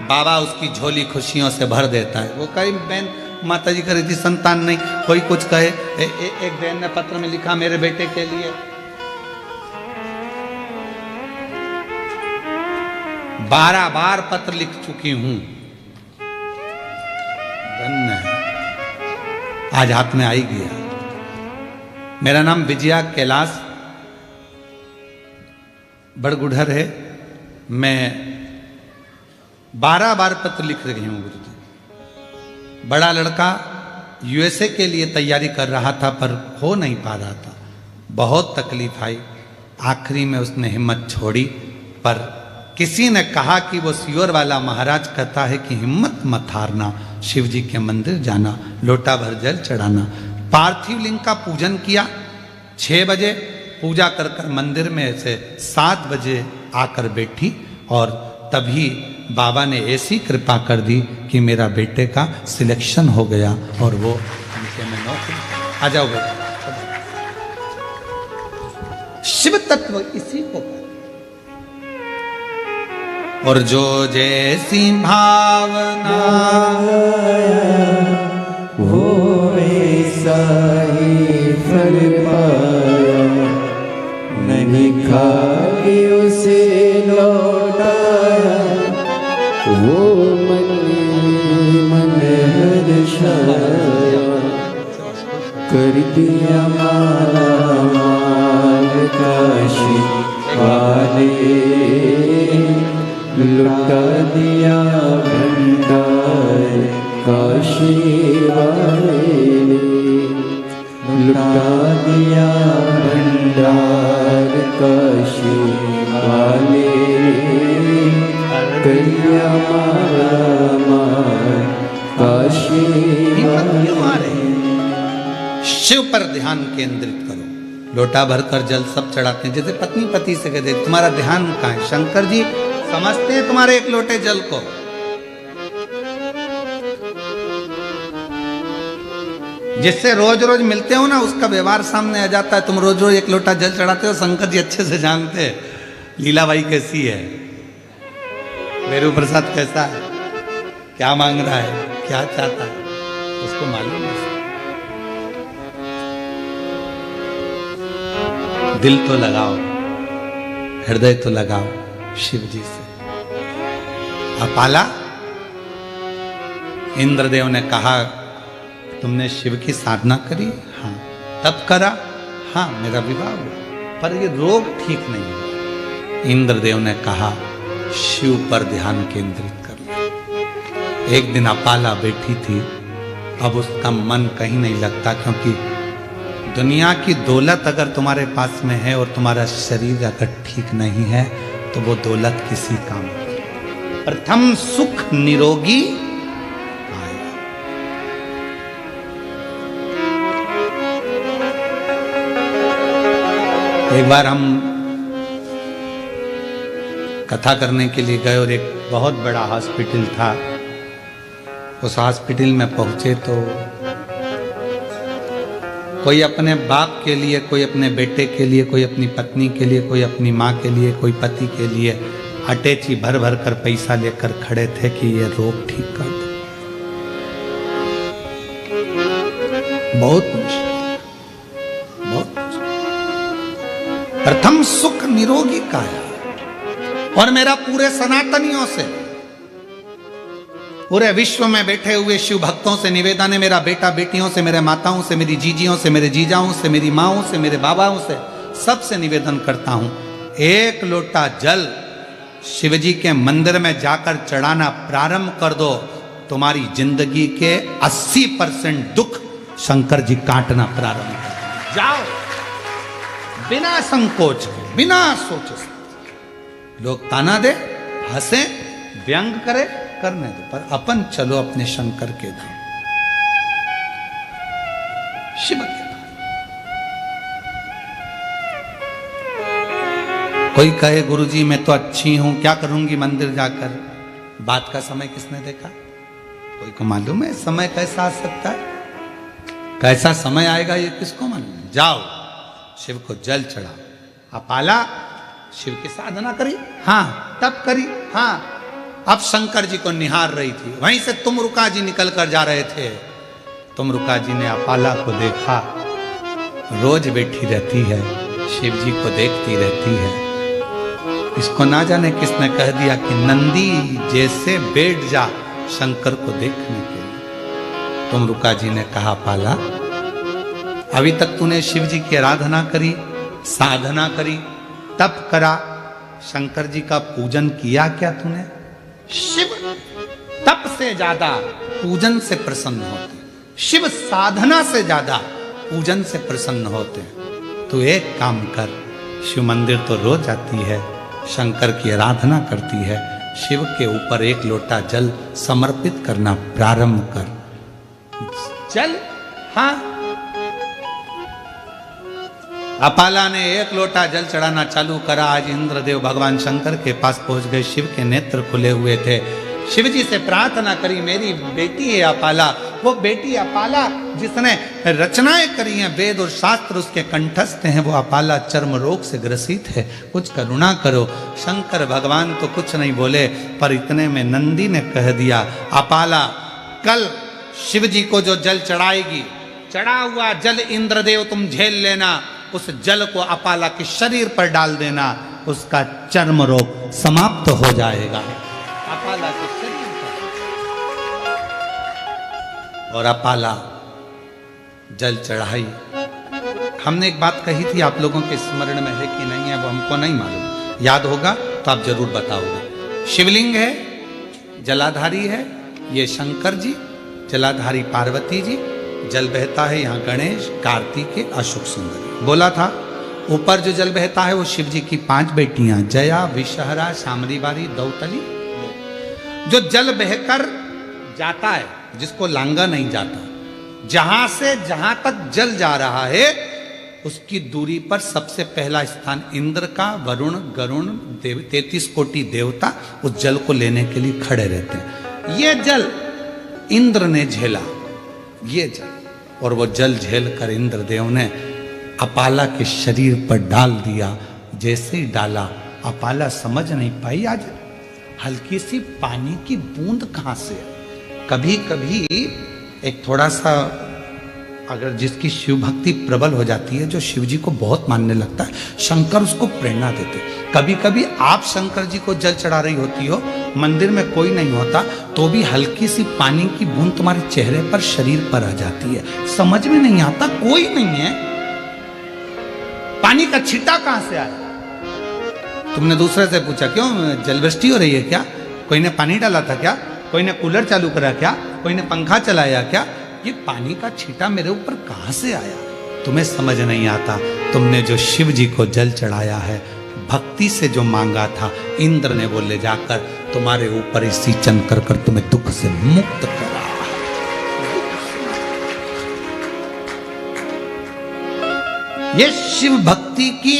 बाबा उसकी झोली खुशियों से भर देता है। वो कई बहन माता जी कह रही थी संतान नहीं, कोई कुछ कहे। एक बहन ने पत्र में लिखा मेरे बेटे के लिए, 12 बार पत्र लिख चुकी हूं, धन्य है, आज हाथ में आई गया। मेरा नाम विजया कैलाश बड़गुढ़र है, मैं 12 बार पत्र लिख रही हूं गुरुजी। बड़ा लड़का यूएसए के लिए तैयारी कर रहा था पर हो नहीं पा रहा था, बहुत तकलीफ आई, आखिरी में उसने हिम्मत छोड़ी। पर किसी ने कहा कि वो सियोर वाला महाराज कहता है कि हिम्मत मत हारना, शिव जी के मंदिर जाना, लोटा भर जल चढ़ाना। पार्थिव लिंग का पूजन किया, 6 बजे पूजा कर कर मंदिर में से 7 बजे आकर बैठी, और तभी बाबा ने ऐसी कृपा कर दी कि मेरा बेटे का सिलेक्शन हो गया और वो उनके में नौकरी। आ जाओ बेटा, शिव तत्व इसी को। और जो जैसी भावना वो ऐसा ही फल पाया, नहीं खाके उसे लौटाया, वो मन मन हर्षाया, कर दिया माला माल काशी वाले, लुटा दिया भंडार काशी वाले, लुटा दिया भंडार काशी वाले, करिया मारा मार काशी वाले। शिव पर ध्यान केंद्रित करो। लोटा भरकर जल सब चढ़ाते हैं, जैसे पत्नी पति से कहते तुम्हारा ध्यान कहां है। शंकर जी समझते हैं तुम्हारे एक लोटे जल को। जिससे रोज रोज मिलते हो ना, उसका व्यवहार सामने आ जाता है। तुम रोज रोज एक लोटा जल चढ़ाते हो, शंकर जी अच्छे से जानते हैं लीलाबाई कैसी है, वेरू प्रसाद कैसा है, क्या मांग रहा है, क्या चाहता है, उसको मालूम है। दिल तो लगाओ, हृदय तो लगाओ शिव जी से। अपाला, इंद्रदेव ने कहा तुमने शिव की साधना करी? हाँ। तब करा? हाँ, मेरा विवाह हुआ, पर ये रोग ठीक नहीं हुआ। इंद्रदेव ने कहा शिव पर ध्यान केंद्रित कर लो। एक दिन अपाला बैठी थी, अब उसका मन कहीं नहीं लगता, क्योंकि दुनिया की दौलत अगर तुम्हारे पास में है और तुम्हारा शरीर अगर ठीक नहीं है तो वो दौलत किसी काम नहीं। प्रथम सुख निरोगी आएगा। एक बार हम कथा करने के लिए गए और एक बहुत बड़ा हॉस्पिटल था। उस हॉस्पिटल में पहुंचे तो कोई अपने बाप के लिए, कोई अपने बेटे के लिए, कोई अपनी पत्नी के लिए, कोई अपनी माँ के लिए, कोई पति के लिए अटैची भर भर कर पैसा लेकर खड़े थे कि ये रोग ठीक कर दो। बहुत मुश्किल, बहुत मुश्किल। प्रथम सुख निरोगी काया। और मेरा पूरे सनातनियों से, पूरे विश्व में बैठे हुए शिव भक्तों से निवेदन है, मेरा बेटा बेटियों से, मेरे माताओं से, मेरी जीजियों से, मेरे जीजाओं से, मेरी माओं से, मेरे बाबाओं से, सबसे निवेदन करता हूं, एक लोटा जल शिवजी के मंदिर में जाकर चढ़ाना प्रारंभ कर दो। तुम्हारी जिंदगी के 80% दुख शंकर जी काटना प्रारंभ कर जाओ, बिना संकोच के, बिना सोचे। लोग ताना दे, हंसे, व्यंग करे, करने दो, पर अपन चलो अपने शंकर के धाम, शिव के धाम। कोई कहे गुरुजी मैं तो अच्छी हूं, क्या करूंगी मंदिर जाकर। बात का समय किसने देखा? कोई को मालूम है समय कैसा आ सकता है, कैसा समय आएगा ये किसको मालूम है। जाओ शिव को जल चढ़ाओ। अपाला शिव की साधना करी, हाँ तब करी, हाँ। अब शंकर जी को निहार रही थी, वहीं से तुमरुका जी निकल कर जा रहे थे। तुमरुका जी ने अपाला को देखा, रोज बैठी रहती है, शिव जी को देखती रहती है। इसको ना जाने किसने कह दिया कि नंदी जैसे बैठ जा शंकर को देखने के लिए। तुमरुका जी ने कहा अपाला अभी तक तूने शिव जी की आराधना करी, साधना करी, तप करा, शंकर जी का पूजन किया क्या तूने? शिव तप से ज्यादा पूजन से प्रसन्न होते, शिव साधना से ज्यादा पूजन से प्रसन्न होते। तो एक काम कर, शिव मंदिर तो रोज जाती है, शंकर की आराधना करती है, शिव के ऊपर एक लोटा जल समर्पित करना प्रारंभ कर। जल, हाँ। अपाला ने एक लोटा जल चढ़ाना चालू करा। आज इंद्रदेव भगवान शंकर के पास पहुंच गए, शिव के नेत्र खुले हुए थे। शिव जी से प्रार्थना करी, मेरी बेटी है अपाला, वो बेटी अपाला जिसने रचनाएं करी हैं, वेद और शास्त्र उसके कंठस्थ हैं, वो अपाला चर्म रोग से ग्रसित है, कुछ करुणा करो। शंकर भगवान तो कुछ नहीं बोले, पर इतने में नंदी ने कह दिया अपाला कल शिव जी को जो जल चढ़ाएगी, चढ़ा हुआ जल इंद्रदेव तुम झेल लेना, उस जल को अपाला के शरीर पर डाल देना, उसका चर्म रोग समाप्त हो जाएगा। अपाला के शरीर पर। और अपाला जल चढ़ाई। हमने एक बात कही थी, आप लोगों के स्मरण में है कि नहीं है वो हमको नहीं मालूम, याद होगा तो आप जरूर बताओगे। शिवलिंग है, जलाधारी है, ये शंकर जी, जलाधारी पार्वती जी, जल बहता है यहाँ गणेश, कार्तिकेय, अशोक सुंदरी। बोला था ऊपर जो जल बहता है वो शिव जी की 5 बेटियां, जया, विषहरा, शामरी बारी, दौतली। जो जल बहकर जाता है, जिसको लांगा नहीं जाता, जहां से जहां तक जल जा रहा है उसकी दूरी पर सबसे पहला स्थान इंद्र का, वरुण, गरुण, 33 कोटि देवता उस जल को लेने के लिए खड़े रहते हैं। ये जल इंद्र ने झेला, ये जल, और वो जल झेल कर इंद्रदेव ने अपाला के शरीर पर डाल दिया। जैसे ही डाला, अपाला समझ नहीं पाई आज हल्की सी पानी की बूंद कहां से। कभी कभी एक थोड़ा सा अगर जिसकी शिव भक्ति प्रबल हो जाती है, जो शिव जी को बहुत मानने लगता है, शंकर उसको प्रेरणा देते। कभी कभी आप शंकर जी को जल चढ़ा रही होती हो, मंदिर में कोई नहीं होता, तो भी हल्की सी पानी की बूंद तुम्हारे चेहरे पर, शरीर पर आ जाती है, समझ में नहीं आता, कोई नहीं है, पानी का छींटा कहां से आया। तुमने दूसरे से पूछा क्यों जलवृष्टि हो रही है क्या, कोई ने पानी डाला था क्या, कोई ने कूलर चालू करा क्या, कोई ने पंखा चलाया क्या, ये पानी का छींटा मेरे ऊपर कहां से आया। तुम्हें समझ नहीं आता, तुमने जो शिव जी को जल चढ़ाया है, भक्ति से जो मांगा था, इंद्र ने वो ले जाकर तुम्हारे ऊपर ही सिंचन कर कर तुम्हें दुख से मुक्त करा। ये शिव भक्ति की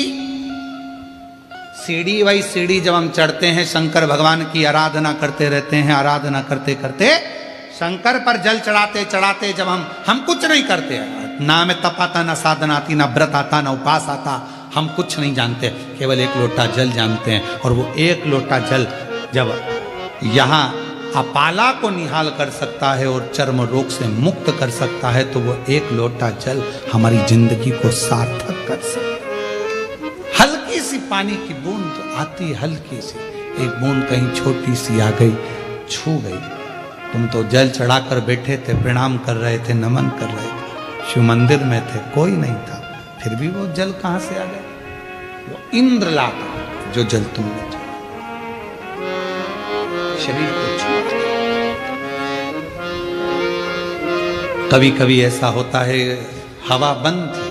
सीढ़ी बाई सीढ़ी जब हम चढ़ते हैं, शंकर भगवान की आराधना करते रहते हैं, आराधना करते करते शंकर पर जल चढ़ाते चढ़ाते जब हम कुछ नहीं करते, ना हमें तप आता, ना साधना आती, ना व्रत आता, ना उपास आता, हम कुछ नहीं जानते, केवल एक लोटा जल जानते हैं। और वो एक लोटा जल जब यहाँ अपाला को निहाल कर सकता है और चर्म रोग से मुक्त कर सकता है, तो वो एक लोटा जल हमारी जिंदगी को सार्थक कर सकता है। हल्की सी पानी की बूंद तो आती, हल्की सी एक बूंद कहीं छोटी सी आ गई, छू गई, तुम तो जल चढ़ाकर बैठे थे, प्रणाम कर रहे थे, नमन कर रहे थे, शिव मंदिर में थे, कोई नहीं था, फिर भी वो जल कहां से आ गया? वो इंद्र लाता जो जल तुमने शरीर को छू। कभी कभी ऐसा होता है, हवा बंद थी,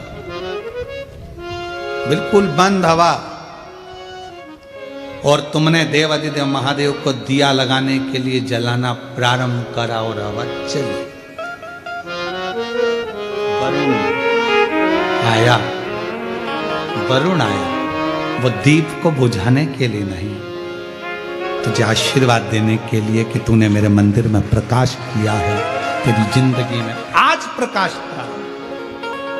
बिल्कुल बंद हवा, और तुमने देवाधिदेव महादेव को दिया लगाने के लिए जलाना प्रारंभ करा और हवा चली। वरुण आया, वरुण आया, वो दीप को बुझाने के लिए नहीं, तुझे आशीर्वाद देने के लिए कि तूने मेरे मंदिर में प्रकाश किया है, तेरी जिंदगी में आज प्रकाश था।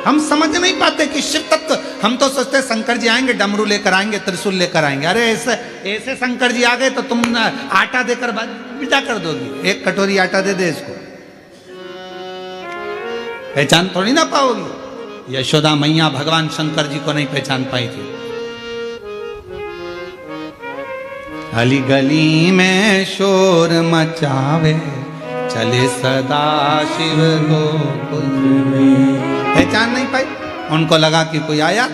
हम समझ नहीं पाते कि शिव तत्व, हम तो सोचते शंकर जी आएंगे, डमरू लेकर आएंगे, त्रिशूल लेकर आएंगे। अरे ऐसे शंकर जी आ गए तो तुम आटा देकर विदा कर दोगी, एक कटोरी आटा दे दे इसको, पहचान थोड़ी ना पाओगी। यशोदा मैया भगवान शंकर जी को नहीं पहचान पाई थी। अली गली में शोर मचावे, चले सदा शिव गोकुल में, पहचान नहीं पाई। उनको लगा कि कोई आया।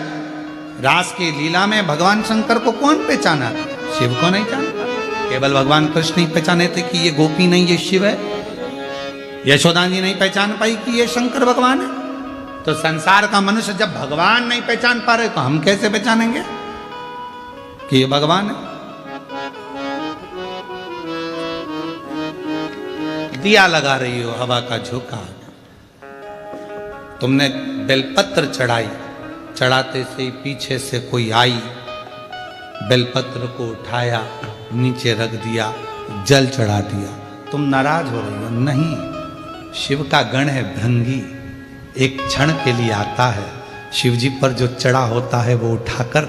रास की लीला में भगवान शंकर को कौन पहचाना? शिव को नहीं जानता, केवल भगवान कृष्ण ही पहचाने थे कि ये गोपी नहीं, ये शिव है। यशोदा जी नहीं पहचान पाई कि ये शंकर भगवान है। तो संसार का मनुष्य जब भगवान नहीं पहचान पा रहे तो हम कैसे पहचानेंगे कि ये भगवान है? दिया लगा रही हो, हवा का झोंका, तुमने बेलपत्र चढ़ाई, चढ़ाते से ही पीछे से कोई आई, बेलपत्र को उठाया, नीचे रख दिया, जल चढ़ा दिया, तुम नाराज हो रही हो? नहीं, शिव का गण है भृंगी, एक क्षण के लिए आता है, शिव जी पर जो चढ़ा होता है वो उठाकर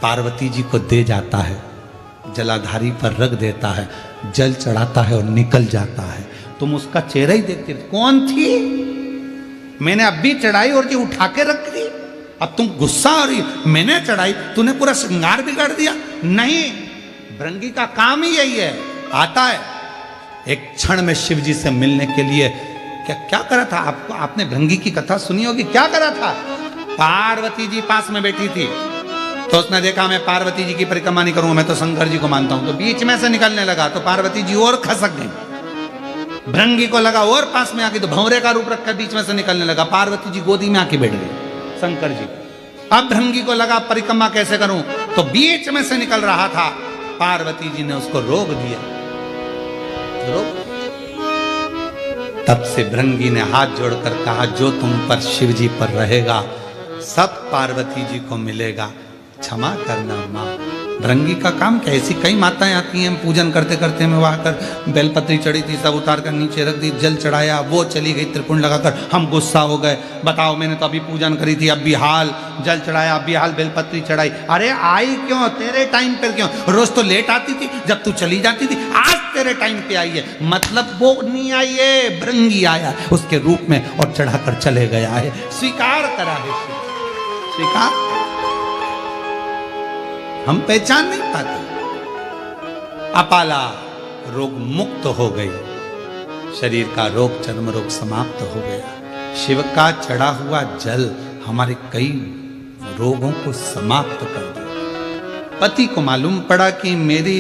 पार्वती जी को दे जाता है, जलाधारी पर रख देता है, जल चढ़ाता है और निकल जाता है। तुम उसका चेहरा ही देखते, कौन थी? मैंने अभी चढ़ाई और जी उठा के रख दी, अब तुम गुस्सा हो रही, मैंने चढ़ाई, तूने पूरा श्रृंगार बिगाड़ दिया। नहीं, भृंगी का काम ही यही है, आता है एक क्षण में शिव जी से मिलने के लिए। क्या करा था? आपको, आपने भृंगी की कथा सुनी होगी, क्या करा था? पार्वती जी पास में बैठी थी, तो उसने देखा मैं पार्वती जी की परिक्रमा नहीं करूंगा, मैं तो शंकर जी को मानता हूं, तो बीच में से निकलने लगा, तो पार्वती जी और खसक गई। भृंगी को लगा और पास में आके, तो भंवरे का रूप रखकर बीच में से निकलने लगा, पार्वती जी गोदी में आके बैठ गई शंकर जी। अब भृंगी को लगा परिक्रमा कैसे करूं, तो बीच में से निकल रहा था, पार्वती जी ने उसको रोक दिया, रोक। तब से भृंगी ने हाथ जोड़कर कहा, जो तुम पर शिव जी पर रहेगा सब पार्वती जी को मिलेगा, क्षमा करना माँ। भृंगी का काम क्या? ऐसी कई माताएं आती हैं, पूजन करते करते मैं वहां कर बेलपत्री चढ़ी थी, सब उतार कर नीचे रख दी, जल चढ़ाया, वो चली गई त्रिपुंड लगाकर, हम गुस्सा हो गए, बताओ मैंने तो अभी पूजन करी थी, अब भी हाल जल चढ़ाया, अब भी हाल बेलपत्री चढ़ाई। अरे आई क्यों? तेरे टाइम पर क्यों? रोज तो लेट आती थी जब तू चली जाती थी, आज तेरे टाइम पे आई है, मतलब वो नहीं आई है, भृंगी आया उसके रूप में और चढ़ाकर चले गया है, स्वीकार करा है, स्वीकार। हम पहचान नहीं पाते। अपाला रोग मुक्त हो गई, शरीर का रोग, चर्म रोग समाप्त हो गया। शिव का चढ़ा हुआ जल हमारे कई रोगों को समाप्त कर दिया। पति को मालूम पड़ा कि मेरी,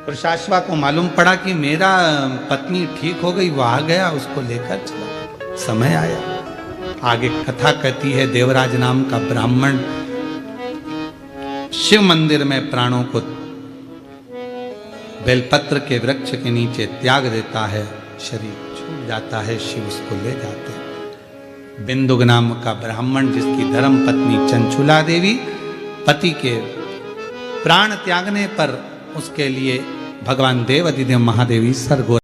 पुरुषाश्वा को मालूम पड़ा कि मेरा पत्नी ठीक हो गई, वो आ गया, उसको लेकर चला। समय आया, आगे कथा कहती है, देवराज नाम का ब्राह्मण शिव मंदिर में प्राणों को बेलपत्र के वृक्ष के नीचे त्याग देता है, शरीर छूट जाता है, शिव उसको ले जाते हैं। बिंदुक नाम का ब्राह्मण, जिसकी धर्म पत्नी चंचुला देवी पति के प्राण त्यागने पर उसके लिए भगवान देव अधिदेव महादेव ईश्वर